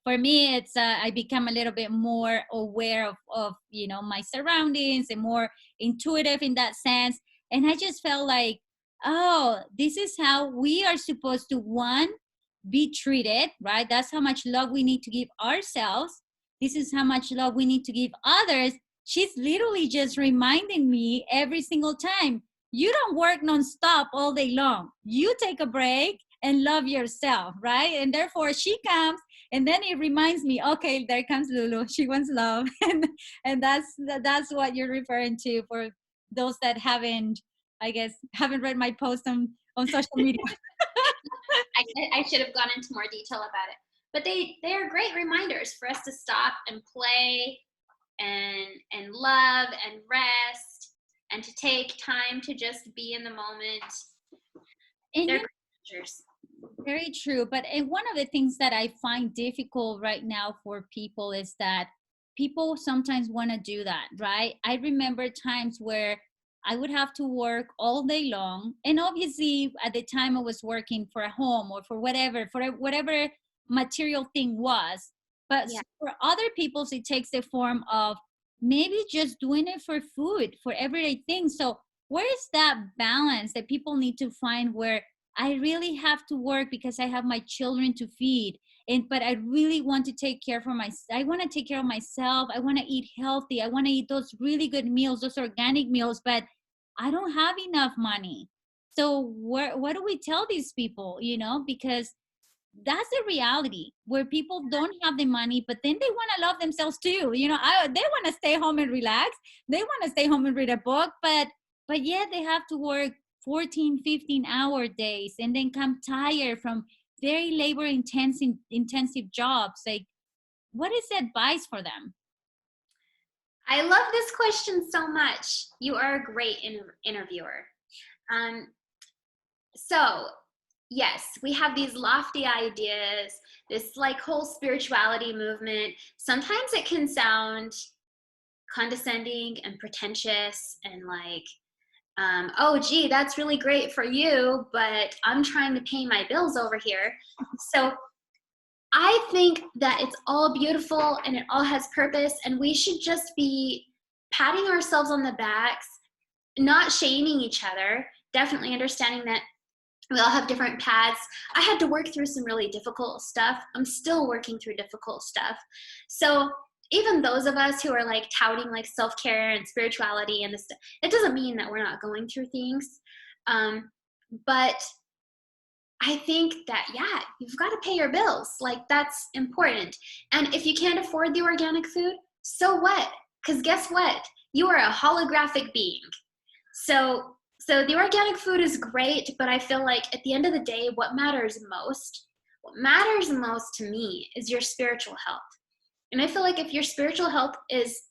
for me, it's I become a little bit more aware of my surroundings and more intuitive in that sense. And I just felt like, oh, this is how we are supposed to, one, be treated, right? That's how much love we need to give ourselves. This is how much love we need to give others. She's literally just reminding me every single time, you don't work nonstop all day long. You take a break and love yourself, right? And therefore she comes, and then it reminds me, okay, there comes Lulu. She wants love. And that's what you're referring to, for those that haven't read my post on social media. I should have gone into more detail about it, but they are great reminders for us to stop and play and love and rest and to take time to just be in the moment. And They're great measures. very true. But one of the things that I find difficult right now for people is that people sometimes want to do that, right? I remember times where I would have to work all day long. And obviously, at the time I was working for a home or for whatever material thing was. But Yeah. for other people, it takes the form of maybe just doing it for food, for everyday things. So, where is that balance that people need to find where I really have to work because I have my children to feed, but I really want to take care for I want to take care of myself. I want to eat healthy. I want to eat those really good meals, those organic meals, but I don't have enough money. So what do we tell these people, because that's the reality, where people don't have the money, but then they want to love themselves too. They want to stay home and relax. They want to stay home and read a book, but yet they have to work 14, 15-hour days and then come tired from very labor intensive jobs. Like, what is the advice for them? I love this question so much. You are a great interviewer. So yes, we have these lofty ideas, this like whole spirituality movement. Sometimes it can sound condescending and pretentious and like, oh, gee, that's really great for you, but I'm trying to pay my bills over here. So I think that it's all beautiful and it all has purpose, and we should just be patting ourselves on the backs, not shaming each other, definitely understanding that we all have different paths. I had to work through some really difficult stuff. I'm still working through difficult stuff. So even those of us who are like touting like self-care and spirituality and this, it doesn't mean that we're not going through things. But I think that, yeah, you've got to pay your bills. Like, that's important. And if you can't afford the organic food, so what? Because guess what? You are a holographic being. So the organic food is great, but I feel like at the end of the day, what matters most to me is your spiritual health. And I feel like if your spiritual health is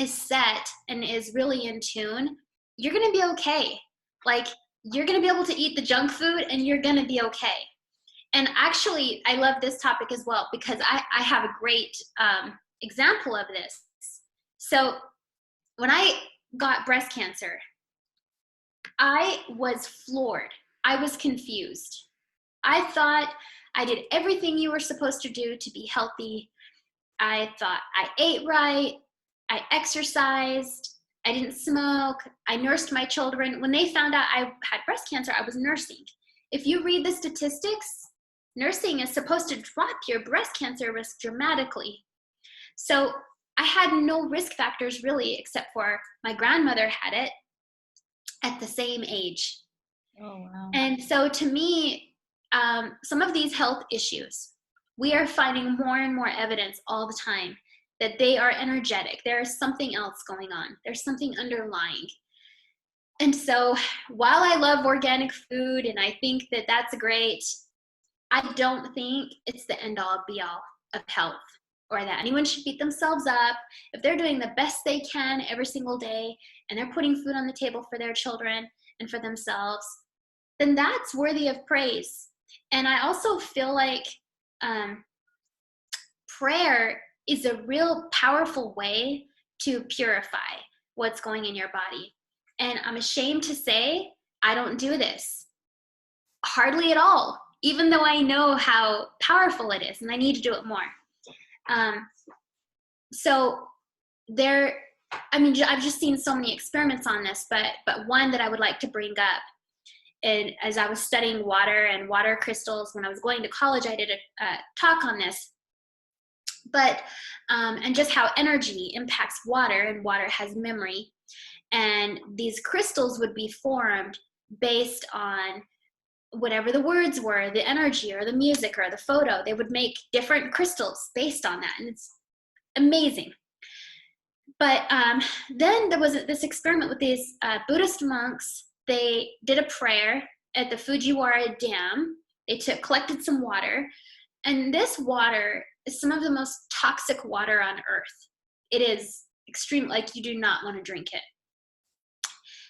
set and is really in tune, you're going to be okay. Like, you're going to be able to eat the junk food and you're going to be okay. And actually, I love this topic as well because I have a great example of this. So when I got breast cancer, I was floored. I was confused. I thought I did everything you were supposed to do to be healthy. I thought I ate right. I exercised. I didn't smoke. I nursed my children. When they found out I had breast cancer, I was nursing. If you read the statistics, nursing is supposed to drop your breast cancer risk dramatically. So I had no risk factors really, except for my grandmother had it at the same age. Oh, wow. And so to me, some of these health issues, we are finding more and more evidence all the time that they are energetic. There is something else going on. There's something underlying. And so while I love organic food and I think that that's great, I don't think it's the end all be all of health, or that anyone should beat themselves up. If they're doing the best they can every single day and they're putting food on the table for their children and for themselves, then that's worthy of praise. And I also feel like prayer is a real powerful way to purify what's going in your body. And I'm ashamed to say I don't do this. hardly at all, even though I know how powerful it is and I need to do it more. So there, I mean, I've just seen so many experiments on this, but one that I would like to bring up, and as I was studying water and water crystals when I was going to college, I did a talk on this. But and just how energy impacts water, and water has memory, and these crystals would be formed based on whatever the words were, the energy or the music or the photo. They would make different crystals based on that, and it's amazing. But then there was this experiment with these Buddhist monks. They did a prayer at the Fujiwara Dam. They collected some water, and this water is some of the most toxic water on earth. It is extreme, like you do not want to drink it.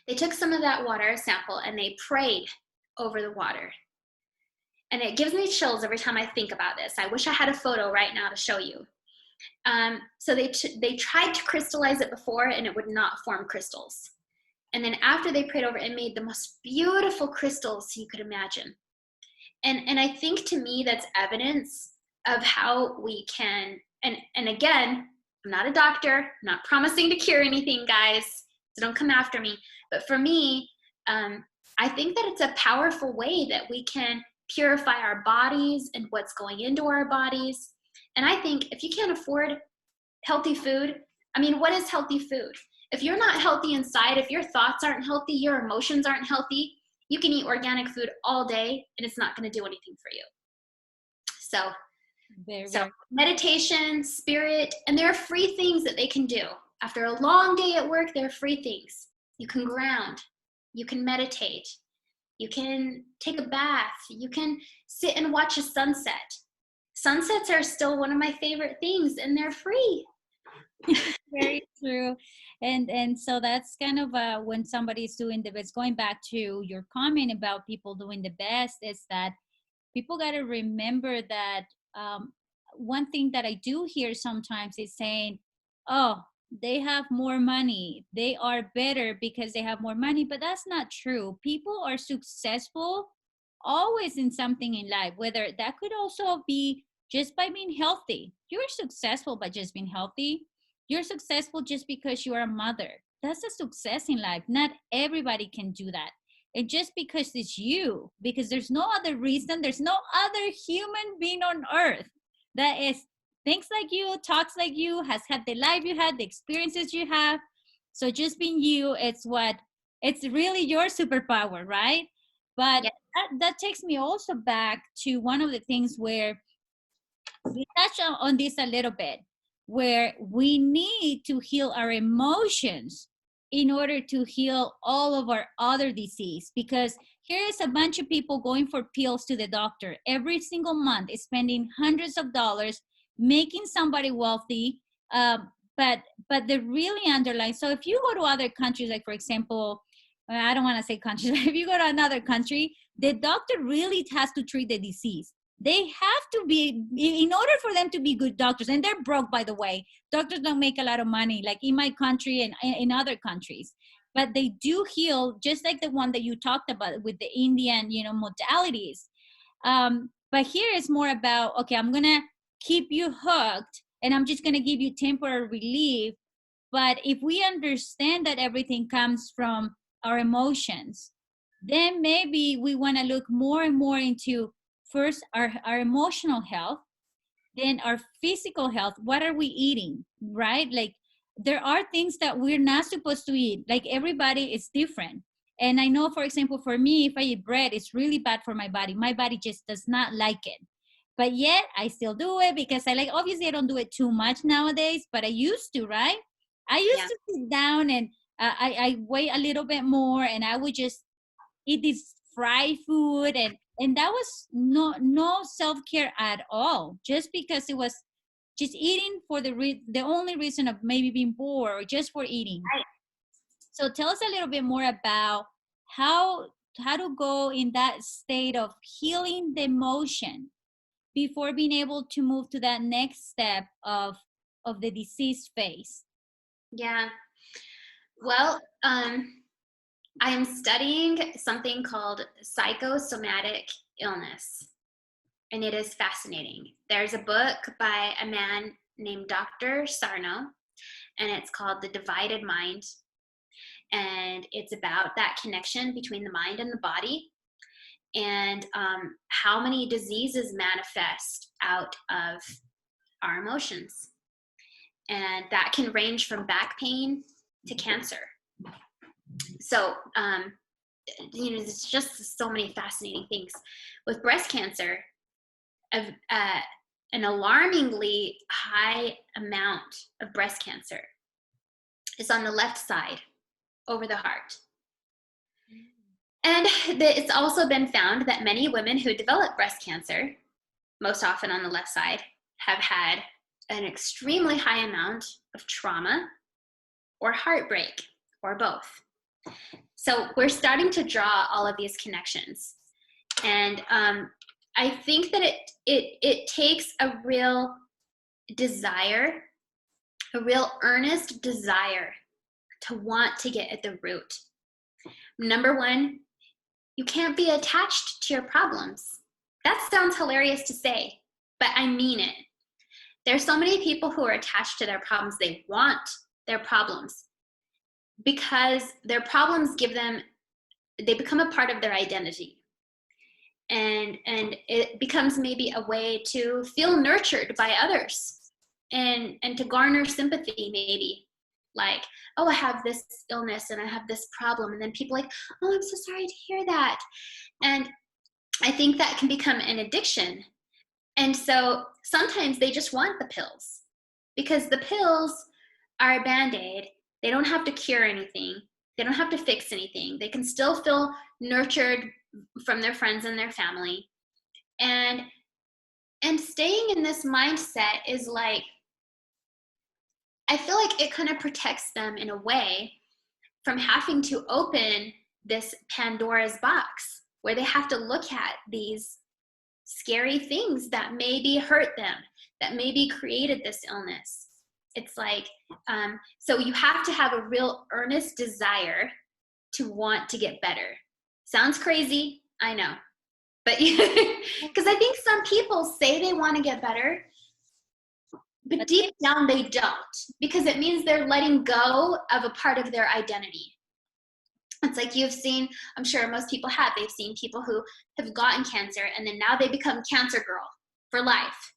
They took some of that water, a sample, and they prayed over the water. And it gives me chills every time I think about this. I wish I had a photo right now to show you. So they tried to crystallize it before, and it would not form crystals. And then after they prayed over it, made the most beautiful crystals you could imagine. And I think, to me, that's evidence of how we can, and again, I'm not a doctor, I'm not promising to cure anything, guys, so don't come after me. But for me, I think that it's a powerful way that we can purify our bodies and what's going into our bodies. And I think if you can't afford healthy food, I mean, what is healthy food? If you're not healthy inside, if your thoughts aren't healthy, your emotions aren't healthy, you can eat organic food all day and it's not going to do anything for you. So meditation, spirit, and there are free things that they can do. After a long day at work, there are free things. You can ground, you can meditate, you can take a bath, you can sit and watch a sunset. Sunsets are still one of my favorite things, and they're free. Very true. And so that's kind of when somebody's doing the best, going back to your comment about people doing the best, is that people got to remember that one thing that I do hear sometimes is saying, oh, they have more money, they are better because they have more money. But that's not true. People are successful always in something in life, whether that could also be just by being healthy. You're successful by just being healthy. You're successful just because you are a mother. That's a success in life. Not everybody can do that. And just because it's you, because there's no other reason, there's no other human being on earth that is thinks like you, talks like you, has had the life you had, the experiences you have. So just being you, it's really your superpower, right? But Yeah. that takes me also back to one of the things where we touched on this a little bit, where we need to heal our emotions in order to heal all of our other disease. Because here is a bunch of people going for pills to the doctor every single month, spending hundreds of dollars, making somebody wealthy. But the really underlying. So if you go to other countries, like for example, I don't want to say countries, if you go to another country, the doctor really has to treat the disease. They have to be, in order for them to be good doctors, and they're broke, by the way. Doctors don't make a lot of money, like in my country and in other countries, but they do heal, just like the one that you talked about with the Indian, modalities. But here it's more about, okay, I'm gonna keep you hooked, and I'm just gonna give you temporary relief. But if we understand that everything comes from our emotions, then maybe we want to look more and more into first our emotional health, then our physical health. What are we eating, right? Like there are things that we're not supposed to eat. Like everybody is different. And I know, for example, for me, if I eat bread, it's really bad for my body. My body just does not like it. But yet I still do it because obviously I don't do it too much nowadays, but I used to, right? I used to sit down and I weigh a little bit more, and I would just eat this fried food, and that was no self-care at all, just because it was just eating for the only reason of maybe being bored or just for eating. Right. So tell us a little bit more about how to go in that state of healing the emotion before being able to move to that next step of the disease phase. Yeah. Well, I am studying something called psychosomatic illness, and it is fascinating. There's a book by a man named Dr. Sarno, and it's called The Divided Mind. And it's about that connection between the mind and the body, and how many diseases manifest out of our emotions. And that can range from back pain to cancer. So, there's just so many fascinating things. With breast cancer, an alarmingly high amount of breast cancer is on the left side over the heart. And it's also been found that many women who develop breast cancer, most often on the left side, have had an extremely high amount of trauma or heartbreak, or both. So we're starting to draw all of these connections. And I think that it takes a real desire, a real earnest desire to want to get at the root. Number one, you can't be attached to your problems. That sounds hilarious to say, but I mean it. There's so many people who are attached to their problems. They want their problems because their problems they become a part of their identity. And it becomes maybe a way to feel nurtured by others and to garner sympathy, maybe. Like, oh, I have this illness and I have this problem. And then people are like, oh, I'm so sorry to hear that. And I think that can become an addiction. And so sometimes they just want the pills because the pills are a Band-Aid. They don't have to cure anything. They don't have to fix anything. They can still feel nurtured from their friends and their family. And staying in this mindset is like, I feel like it kind of protects them in a way from having to open this Pandora's box where they have to look at these scary things that maybe hurt them, that maybe created this illness. It's like, so you have to have a real earnest desire to want to get better. Sounds crazy, I know. But because I think some people say they want to get better, but deep down they don't, because it means they're letting go of a part of their identity. It's like you've seen, I'm sure most people have, they've seen people who have gotten cancer and then now they become cancer girl for life.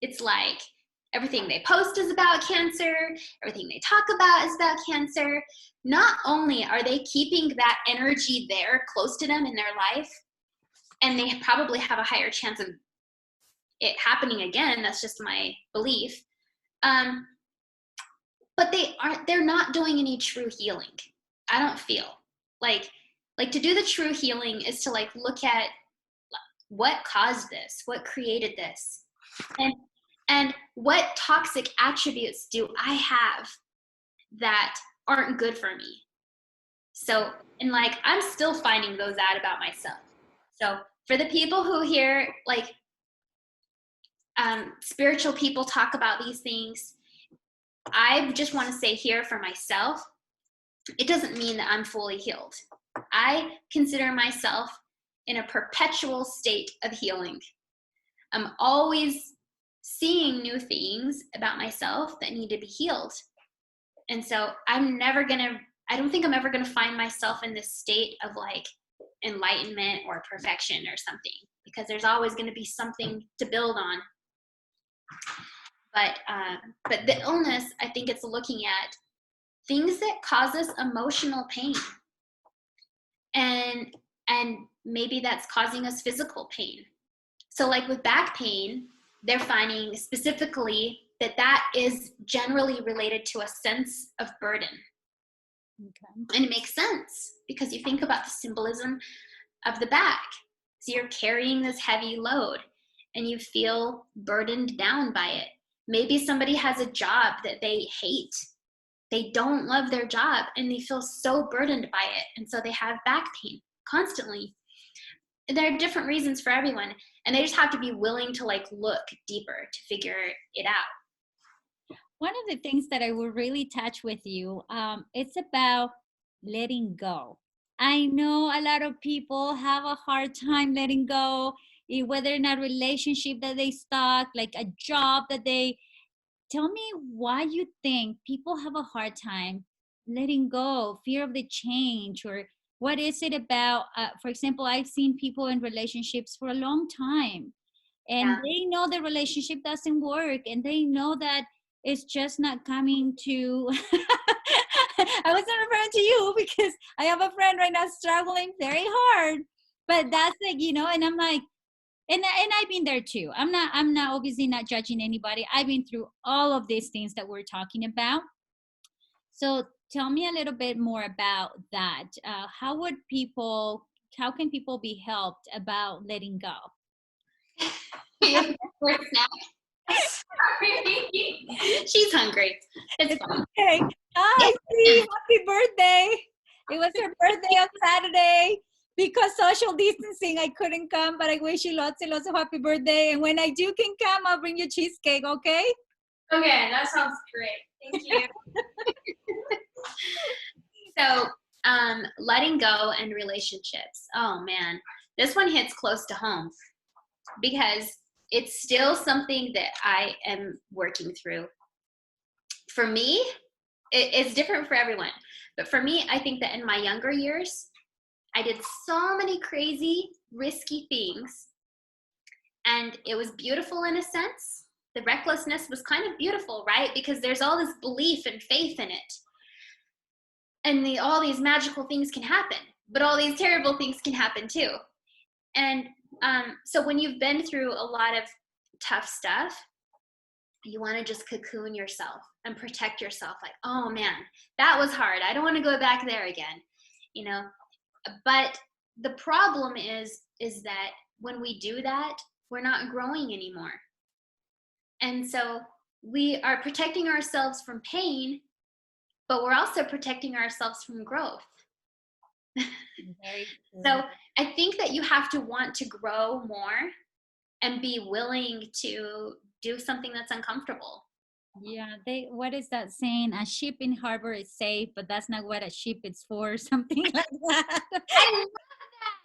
It's like everything they post is about cancer, everything they talk about is about cancer. Not only are they keeping that energy there close to them in their life, and they probably have a higher chance of it happening again, that's just my belief, but they're not doing any true healing. I don't feel like to do the true healing is to like look at what caused this, what created this, and what toxic attributes do I have that aren't good for me. So, and like I'm still finding those out about myself. So for the people who hear like spiritual people talk about these things, I just want to say here for myself, it doesn't mean that I'm fully healed. I consider myself in a perpetual state of healing. I'm always seeing new things about myself that need to be healed. And so I don't think I'm ever going to find myself in this state of like enlightenment or perfection or something, because there's always going to be something to build on. But the illness, I think it's looking at things that cause us emotional pain. And maybe that's causing us physical pain. So like with back pain, they're finding specifically that is generally related to a sense of burden. Okay. And it makes sense because you think about the symbolism of the back. So you're carrying this heavy load and you feel burdened down by it. Maybe somebody has a job that they hate. They don't love their job and they feel so burdened by it. And so they have back pain constantly. And there are different reasons for everyone. And they just have to be willing to like look deeper to figure it out. One of the things that I will really touch with you, it's about letting go. I know a lot of people have a hard time letting go, whether in a relationship that they stuck, like a job that they. Tell me why you think people have a hard time letting go, fear of the change, or what is it about? For example, I've seen people in relationships for a long time, and Yeah. they know the relationship doesn't work, and they know that it's just not coming to. I wasn't referring to you because I have a friend right now struggling very hard, but that's like, and I'm like, and I've been there too. I'm not obviously not judging anybody. I've been through all of these things that we're talking about. So tell me a little bit more about that. How can people be helped about letting go? You for a snack. Sorry. She's hungry. It's fine. Okay. Hi, Steve. Happy birthday. It was her birthday on Saturday. Because social distancing, I couldn't come, but I wish you lots and lots of happy birthday. And when I do can come, I'll bring you cheesecake, okay? Okay, that sounds great. Thank you. So, letting go and relationships. Oh man, this one hits close to home because it's still something that I am working through. For me, it's different for everyone. But for me, I think that in my younger years, I did so many crazy, risky things. And it was beautiful in a sense. The recklessness was kind of beautiful, right? Because there's all this belief and faith in it. And all these magical things can happen, but all these terrible things can happen too. And so when you've been through a lot of tough stuff, you want to just cocoon yourself and protect yourself. Like, oh man, that was hard. I don't want to go back there again, you know. But the problem is that when we do that, we're not growing anymore. And so we are protecting ourselves from pain, but we're also protecting ourselves from growth. So I think that you have to want to grow more and be willing to do something that's uncomfortable. Yeah, what is that saying? A ship in harbor is safe, but that's not what a ship is for, something like that. I love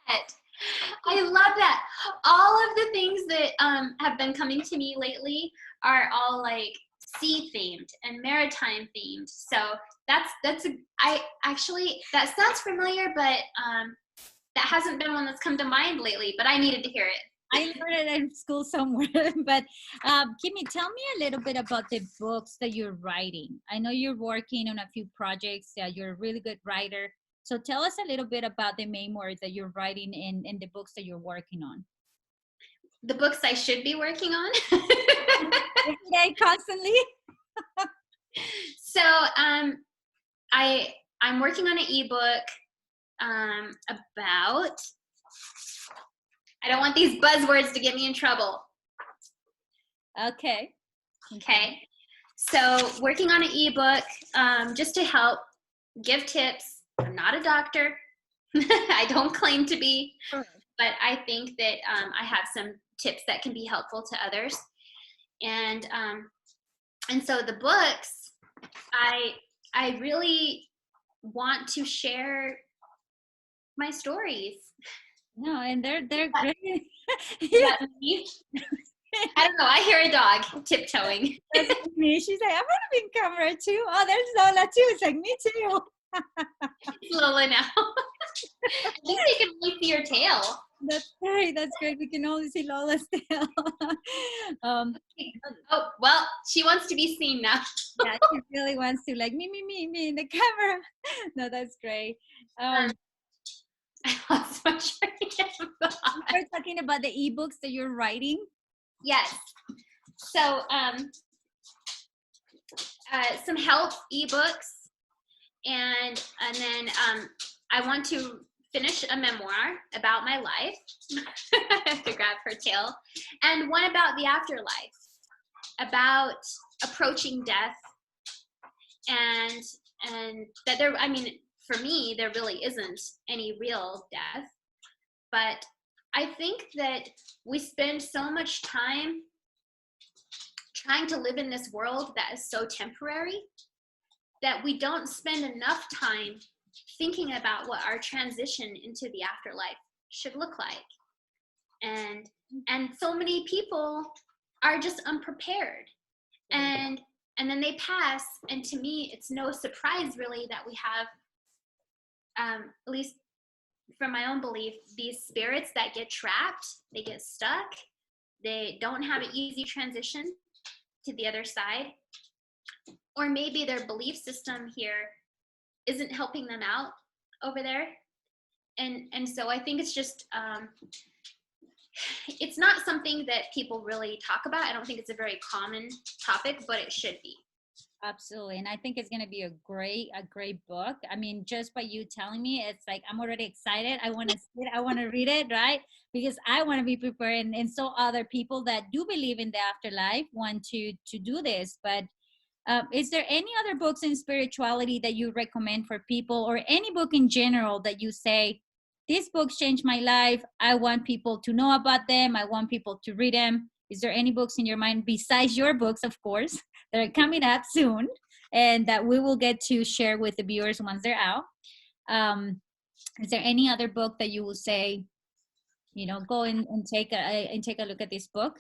that. I love that. All of the things that have been coming to me lately are all like sea themed and maritime themed. So that sounds familiar, but that hasn't been one that's come to mind lately, but I needed to hear it. I learned it in school somewhere. But Kimmy, tell me a little bit about the books that you're writing. I know you're working on a few projects. You're a really good writer. So tell us a little bit about the memoirs that you're writing in the books that you're working on. The books I should be working on. Every day, constantly. So I'm working on an ebook about. I don't want these buzzwords to get me in trouble. Okay. So working on an ebook just to help give tips. I'm not a doctor. I don't claim to be, but I think that I have some tips that can be helpful to others. And so the books, I really want to share my stories. No, and they're great. Yeah. I don't know. I hear a dog tiptoeing. That's me. She's like, I'm gonna be in camera too. Oh, there's Lola too. It's like me too. It's Lola now. I think they can only see your tail. That's great. That's great. We can only see Lola's tail. Oh well, she wants to be seen now. Yeah, she really wants to, like me in the camera. No, that's great. I lost my train of thought. We're talking about the ebooks that you're writing. Yes. So some help ebooks, and then I want to finish a memoir about my life. I have to grab her tail, and one about the afterlife, about approaching death, and that there. I mean, for me, there really isn't any real death, but I think that we spend so much time trying to live in this world that is so temporary that we don't spend enough time thinking about what our transition into the afterlife should look like. And so many people are just unprepared. And then they pass, and to me, it's no surprise really that we have, at least from my own belief, these spirits that get trapped, they get stuck, they don't have an easy transition to the other side, or maybe their belief system here isn't helping them out over there. And so I think it's just, it's not something that people really talk about. I don't think it's a very common topic, but it should be. Absolutely. And I think it's going to be a great book. I mean, just by you telling me, it's like, I'm already excited. I want to see it. I want to read it, right? Because I want to be prepared. And so other people that do believe in the afterlife want to do this. But is there any other books in spirituality that you recommend for people, or any book in general that you say, these books changed my life, I want people to know about them, I want people to read them? Is there any books in your mind besides your books, of course, that are coming up soon and that we will get to share with the viewers once they're out? Is there any other book that you will say, go and take a look at this book?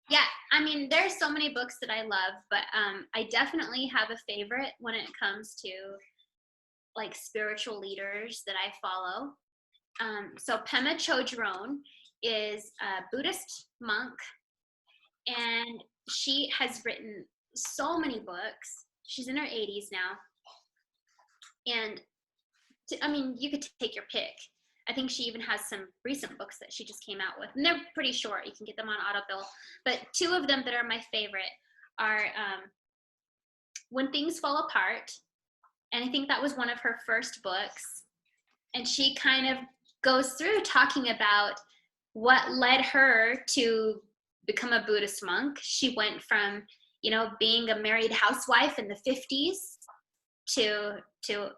Yeah, I mean, there's so many books that I love, but I definitely have a favorite when it comes to like spiritual leaders that I follow. So Pema Chodron is a Buddhist monk, and she has written so many books. She's in her 80s now. And I mean, you could take your pick. I think she even has some recent books that she just came out with, and they're pretty short. You can get them on Audible. But two of them that are my favorite are When Things Fall Apart, and I think that was one of her first books. And she kind of goes through talking about what led her to become a Buddhist monk. She went from, being a married housewife in the 50s to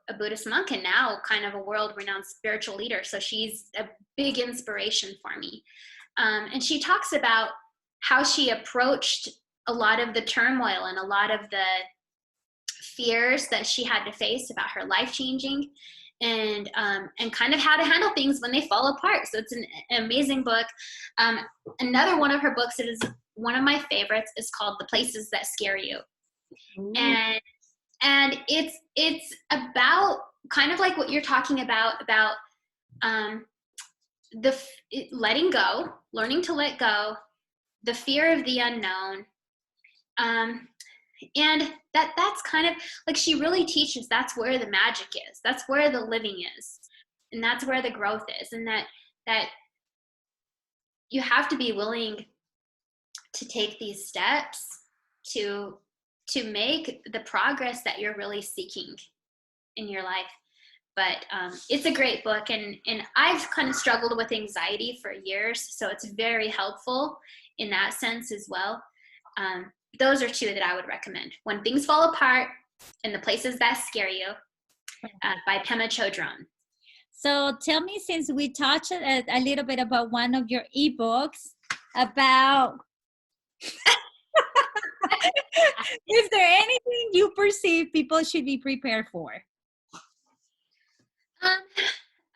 a Buddhist monk, and now kind of a world-renowned spiritual leader. So she's a big inspiration for me. And she talks about how she approached a lot of the turmoil and a lot of the fears that she had to face about her life changing, and kind of how to handle things when they fall apart. So it's an amazing book. Another one of her books that is one of my favorites is called The Places That Scare You. Ooh. And it's about kind of like what you're talking about letting go, learning to let go, the fear of the unknown. And that's kind of like, she really teaches that's where the magic is, that's where the living is, and that's where the growth is, and that you have to be willing to take these steps to make the progress that you're really seeking in your life. But it's a great book, and I've kind of struggled with anxiety for years, so it's very helpful in that sense as well. Those are two that I would recommend: When Things Fall Apart and The Places That Scare You, by Pema Chodron. So tell me, since we touched a little bit about one of your ebooks, about is there anything you perceive people should be prepared for? I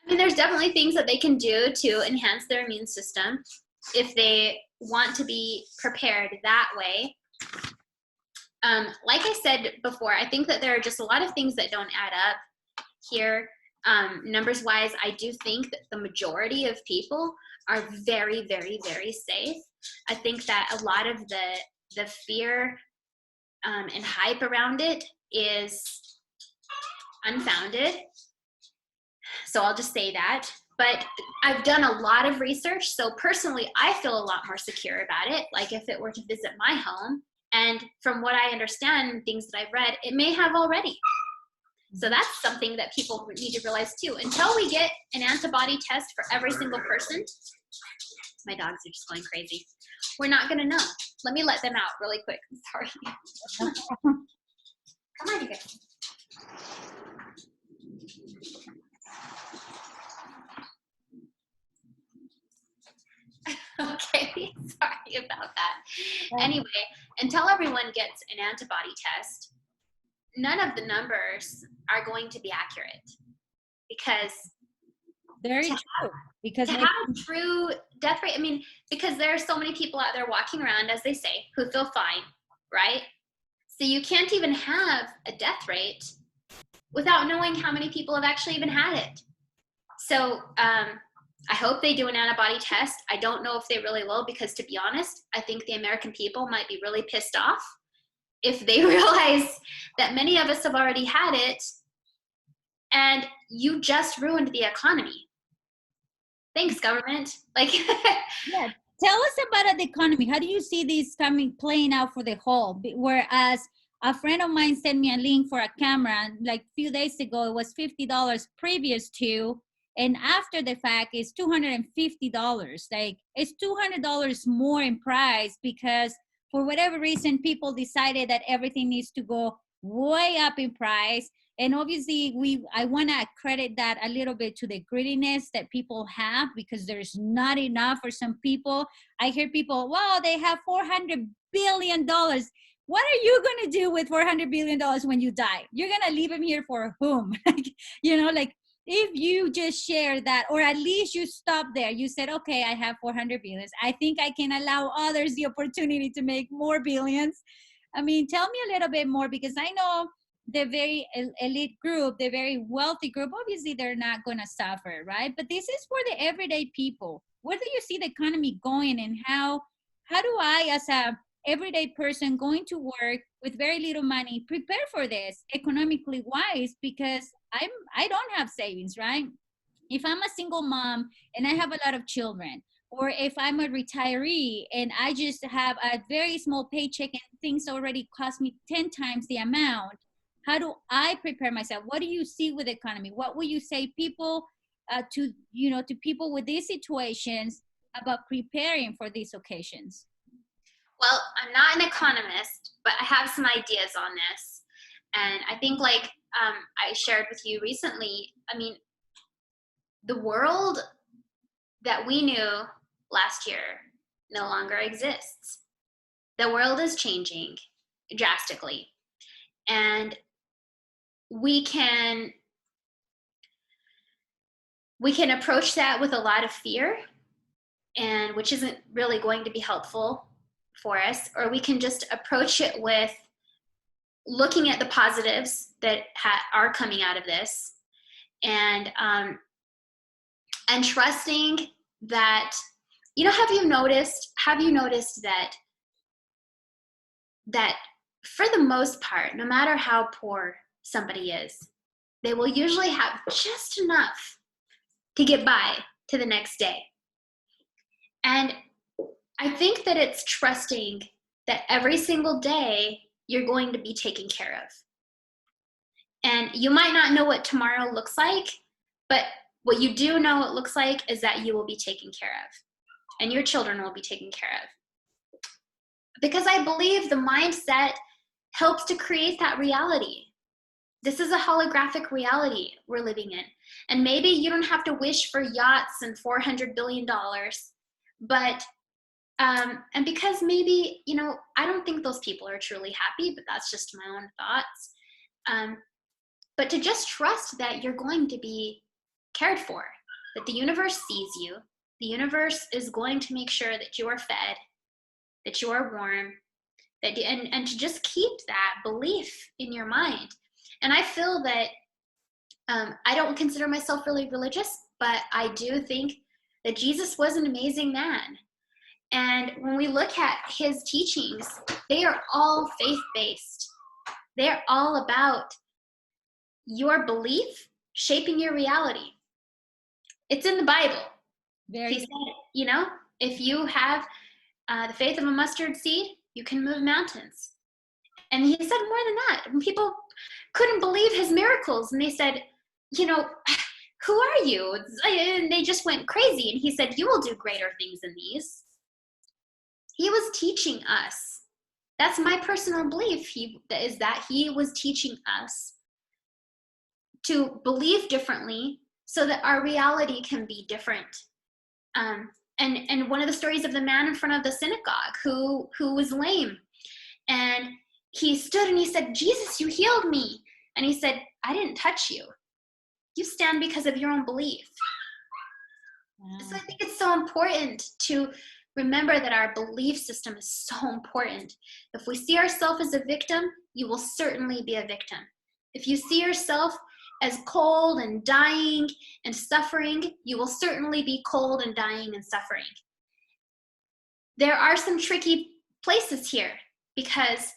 mean, there's definitely things that they can do to enhance their immune system if they want to be prepared that way. Like I said before, I think that there are just a lot of things that don't add up here. Numbers wise, I do think that the majority of people are very, very, very safe. I think that a lot of the fear and hype around it is unfounded. So I'll just say that. But I've done a lot of research, so personally, I feel a lot more secure about it. Like if it were to visit my home, and from what I understand, things that I've read, it may have already. So that's something that people need to realize too. Until we get an antibody test for every single person, my dogs are just going crazy, we're not gonna know. Let me let them out really quick. I'm sorry. Come on, you guys. Okay, sorry about that. Anyway, until everyone gets an antibody test, none of the numbers are going to be accurate. because Very to, true. Because to have a true death rate, I mean, because there are so many people out there walking around, as they say, who feel fine, right? So you can't even have a death rate without knowing how many people have actually even had it. So I hope they do an antibody test. I don't know if they really will, because to be honest, I think the American people might be really pissed off if they realize that many of us have already had it and you just ruined the economy. Thanks, government. Like, yeah. Tell us about the economy. How do you see this playing out for the whole? Whereas a friend of mine sent me a link for a camera like a few days ago. It was $50 previous to, and after the fact it's $250. Like it's $200 more in price because for whatever reason people decided that everything needs to go way up in price. And obviously I want to credit that a little bit to the greediness that people have, because there's not enough for some people. I hear people, wow, they have $400 billion. What are you going to do with $400 billion when you die? You're going to leave them here for whom? Like if you just share that, or at least you stop there, you said, okay, I have 400 billions. I think I can allow others the opportunity to make more billions. I mean, tell me a little bit more, because I know the very elite group, the very wealthy group, obviously they're not going to suffer, right? But this is for the everyday people. Where do you see the economy going, and how do I, as a everyday person going to work with very little money, prepare for this economically wise? Because I don't have savings, right? If I'm a single mom and I have a lot of children, or if I'm a retiree and I just have a very small paycheck and things already cost me 10 times the amount, how do I prepare myself? What do you see with the economy? What will you say people to people with these situations about preparing for these occasions? well, I'm not an economist, but I have some ideas on this. And I think, like I shared with you recently, I mean, the world that we knew last year no longer exists. The world is changing drastically. And we can approach that with a lot of fear, and which isn't really going to be helpful for us, or we can just approach it with looking at the positives that are coming out of this, and trusting that, have you noticed that for the most part, no matter how poor somebody is, they will usually have just enough to get by to the next day. And I think that it's trusting that every single day you're going to be taken care of. And you might not know what tomorrow looks like, but what you do know it looks like is that you will be taken care of, and your children will be taken care of. Because I believe the mindset helps to create that reality. This is a holographic reality we're living in. And maybe you don't have to wish for yachts and $400 billion, but, and because maybe, I don't think those people are truly happy, but that's just my own thoughts. But to just trust that you're going to be cared for, that the universe sees you, the universe is going to make sure that you are fed, that you are warm, and to just keep that belief in your mind. And I feel that I don't consider myself really religious, but I do think that Jesus was an amazing man. And when we look at his teachings, they are all faith-based. They're all about your belief shaping your reality. It's in the Bible. He said, if you have the faith of a mustard seed, you can move mountains. And he said more than that. When people couldn't believe his miracles, and they said, who are you? And they just went crazy. And he said, you will do greater things than these. He was teaching us. That's my personal belief, is that he was teaching us to believe differently so that our reality can be different. And one of the stories of the man in front of the synagogue who was lame, and he stood and he said, Jesus, you healed me. And he said, I didn't touch you. you stand because of your own belief. Wow. So I think it's so important to remember that our belief system is so important. If we see ourselves as a victim, you will certainly be a victim. If you see yourself as cold and dying and suffering, you will certainly be cold and dying and suffering. There are some tricky places here because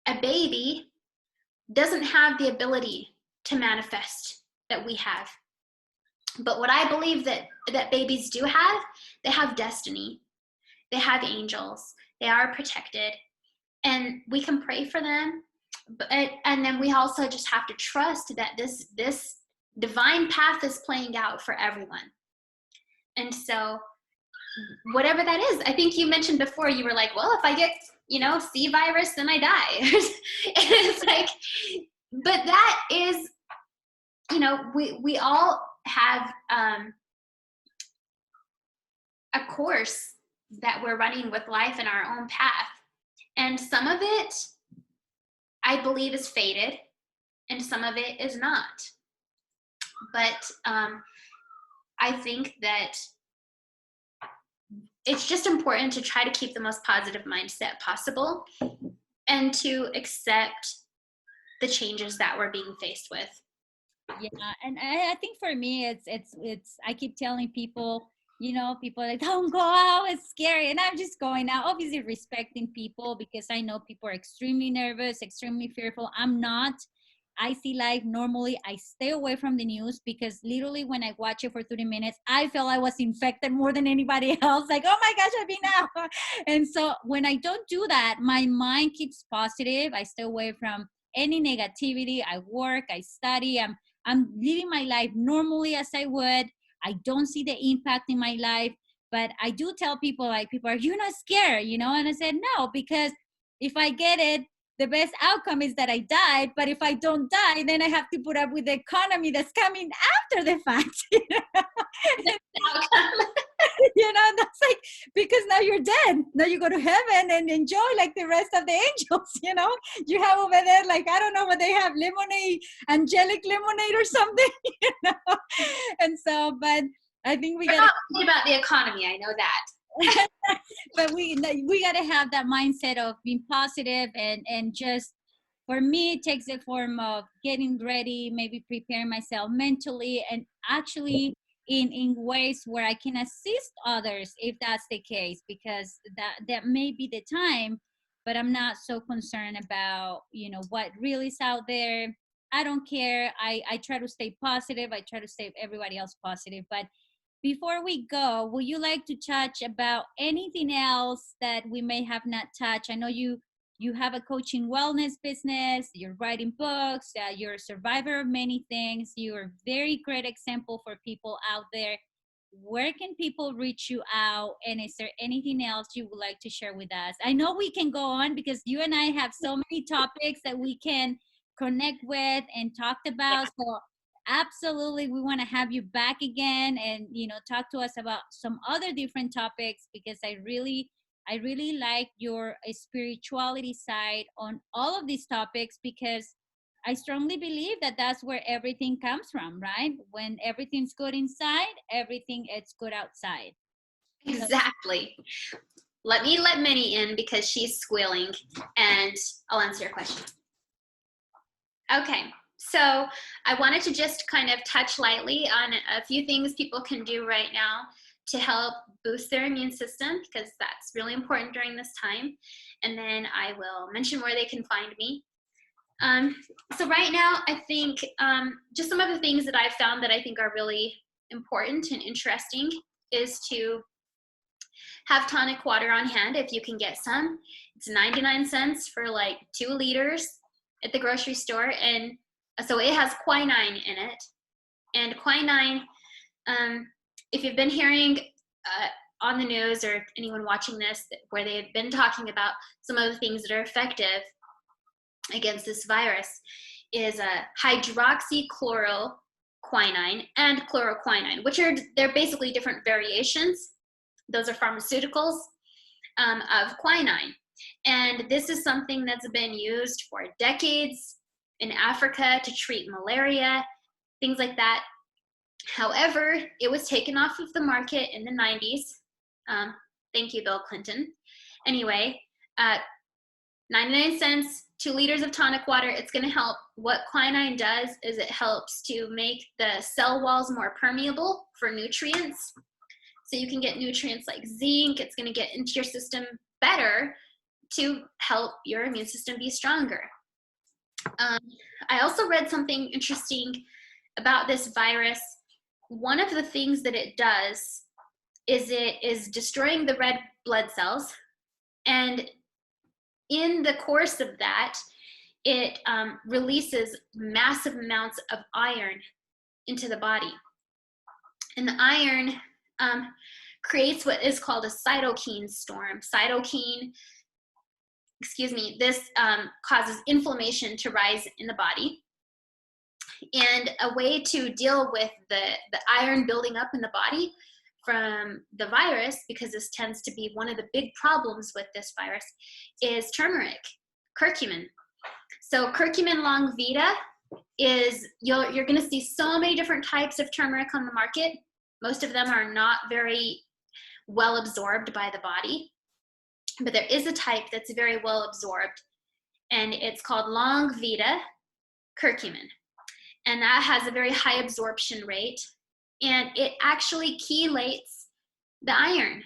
a baby doesn't have the ability to manifest that we have. But what I believe that babies do have, they have destiny. They have angels. They are protected. And we can pray for them. And then we also just have to trust that this divine path is playing out for everyone. And so whatever that is, I think you mentioned before, you were like, well, if I get, C virus, then I die. And it's like, but that is, we all have a course that we're running with life in our own path. And some of it, I believe, is fated, and some of it is not. But I think that it's just important to try to keep the most positive mindset possible and to accept the changes that we're being faced with. Yeah, and I think for me, it's. I keep telling people, people are like, don't go out, it's scary, and I'm just going out. Obviously, respecting people because I know people are extremely nervous, extremely fearful. I'm not. I see life normally. I stay away from the news because literally when I watch it for 30 minutes, I feel I was infected more than anybody else. Like, oh my gosh, I've been out. And so when I don't do that, my mind keeps positive. I stay away from any negativity. I work, I study. I'm living my life normally as I would. I don't see the impact in my life, but I do tell people, like, people are, you're not scared, And I said, no, because if I get it, the best outcome is that I died. But if I don't die, then I have to put up with the economy that's coming after the fact. That's like, because now you're dead. Now you go to heaven and enjoy like the rest of the angels, You have over there, like, I don't know what they have, lemonade, angelic lemonade or something, And so, but I think we got to think about the economy. I know that. But we got to have that mindset of being positive and just, for me, it takes the form of getting ready, maybe preparing myself mentally, and actually in ways where I can assist others if that's the case, because that may be the time, but I'm not so concerned about what really is out there. I don't care. I try to stay positive. I try to stay everybody else positive. But before we go, would you like to touch about anything else that we may have not touched? I know you have a coaching wellness business, you're writing books, you're a survivor of many things. You're a very great example for people out there. Where can people reach you out? And is there anything else you would like to share with us? I know we can go on because you and I have so many topics that we can connect with and talk about. So absolutely, we want to have you back again and talk to us about some other different topics, because I really like your spirituality side on all of these topics, because I strongly believe that that's where everything comes from, right? When everything's good inside, everything is good outside. Exactly. Let Minnie in because she's squealing, and I'll answer your question. Okay. So I wanted to just kind of touch lightly on a few things people can do right now to help boost their immune system, because that's really important during this time. And then I will mention where they can find me. So right now, I think just some of the things that I've found that I think are really important and interesting is to have tonic water on hand if you can get some. It's 99 cents for like 2 liters at the grocery store, and so it has quinine in it. And quinine, if you've been hearing on the news or anyone watching this where they've been talking about some of the things that are effective against this virus, is hydroxychloroquine and chloroquine, which they're basically different variations. Those are pharmaceuticals of quinine. And this is something that's been used for decades in Africa to treat malaria, things like that. However, it was taken off of the market in the 90s. Thank you, Bill Clinton. Anyway, 99 cents, 2 liters of tonic water. It's going to help. What quinine does is it helps to make the cell walls more permeable for nutrients. So you can get nutrients like zinc. It's going to get into your system better to help your immune system be stronger. I also read something interesting about this virus. One of the things that it does is it is destroying the red blood cells. And in the course of that, it releases massive amounts of iron into the body. And the iron creates what is called a cytokine storm. This causes inflammation to rise in the body. And a way to deal with the iron building up in the body from the virus, because this tends to be one of the big problems with this virus, is turmeric, curcumin. So curcumin longvita is, you're going to see so many different types of turmeric on the market. Most of them are not very well absorbed by the body, but there is a type that's very well absorbed, and it's called longvita curcumin. And that has a very high absorption rate, and it actually chelates the iron.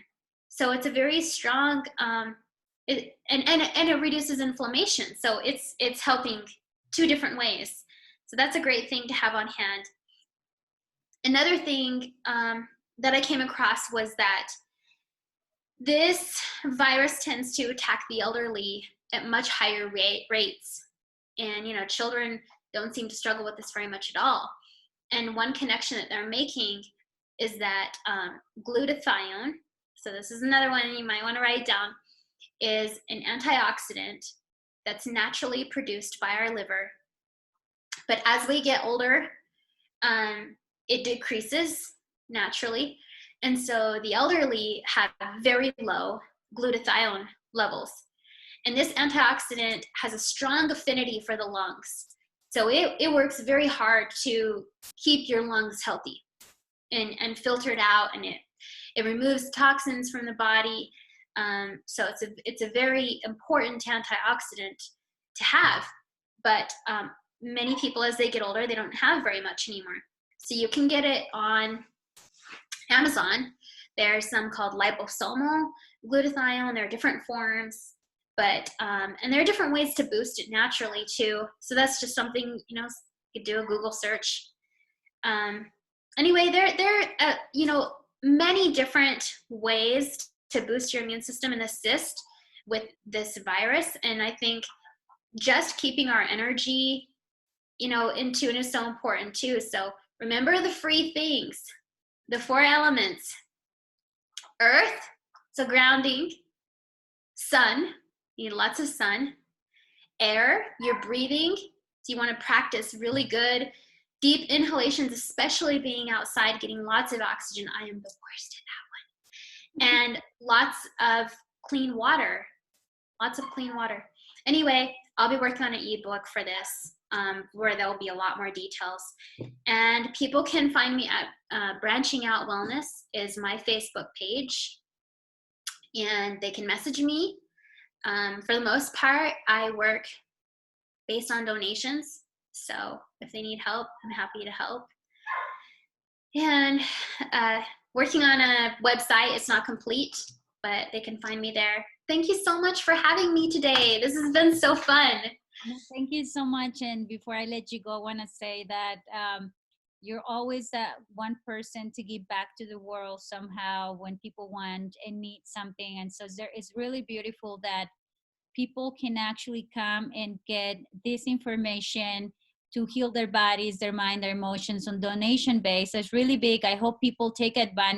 So it's a very strong, and it reduces inflammation. So it's helping 2 different ways. So that's a great thing to have on hand. Another thing that I came across was that this virus tends to attack the elderly at much higher rates. And, children don't seem to struggle with this very much at all. And one connection that they're making is that glutathione, so this is another one you might want to write down, is an antioxidant that's naturally produced by our liver. But as we get older, it decreases naturally. And so the elderly have very low glutathione levels. And this antioxidant has a strong affinity for the lungs. So it works very hard to keep your lungs healthy and filtered out, and it removes toxins from the body. So it's a very important antioxidant to have. But many people, as they get older, they don't have very much anymore. So you can get it on Amazon. There's some called liposomal glutathione. There are different forms. But, and there are different ways to boost it naturally too. So that's just something, you could do a Google search. Anyway, there are, many different ways to boost your immune system and assist with this virus. And I think just keeping our energy, in tune is so important too. So remember the free things, the 4 elements: earth, so grounding; sun, you need lots of sun; air, you're breathing, so you want to practice really good deep inhalations, especially being outside, getting lots of oxygen. I am the worst at that one. And lots of clean water. Anyway, I'll be working on an ebook for this, where there'll be a lot more details. And people can find me at Branching Out Wellness is my Facebook page. And they can message me. For the most part, I work based on donations. So if they need help, I'm happy to help. And working on a website, it's not complete, but they can find me there. Thank you so much for having me today. This has been so fun. Thank you so much. And before I let you go, I want to say that you're always that one person to give back to the world somehow when people want and need something. And so it's really beautiful that people can actually come and get this information to heal their bodies, their mind, their emotions on donation base. It's really big. I hope people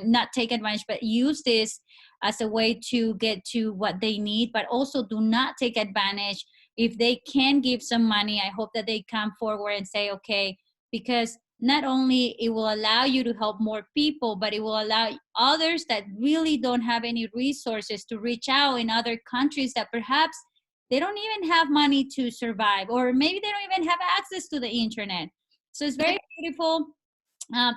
not take advantage, but use this as a way to get to what they need, but also do not take advantage. If they can give some money, I hope that they come forward and say, okay, because not only it will allow you to help more people, but it will allow others that really don't have any resources to reach out in other countries that perhaps they don't even have money to survive, or maybe they don't even have access to the internet. So it's very beautiful.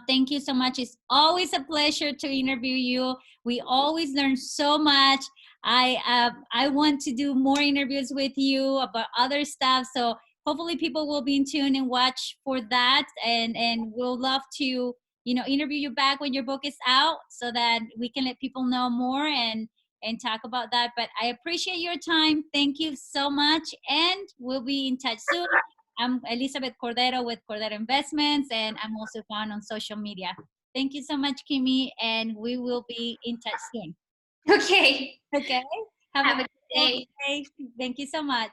Thank you so much. It's always a pleasure to interview you. We always learn so much. I want to do more interviews with you about other stuff. So hopefully people will be in tune and watch for that. And we'll love to interview you back when your book is out so that we can let people know more and talk about that. But I appreciate your time. Thank you so much, and we'll be in touch soon. I'm Elizabeth Cordero with Cordero Investments, and I'm also found on social media. Thank you so much, Kimmy, and we will be in touch soon. Okay. Okay? Have Have a a good day. day. Thank you so much.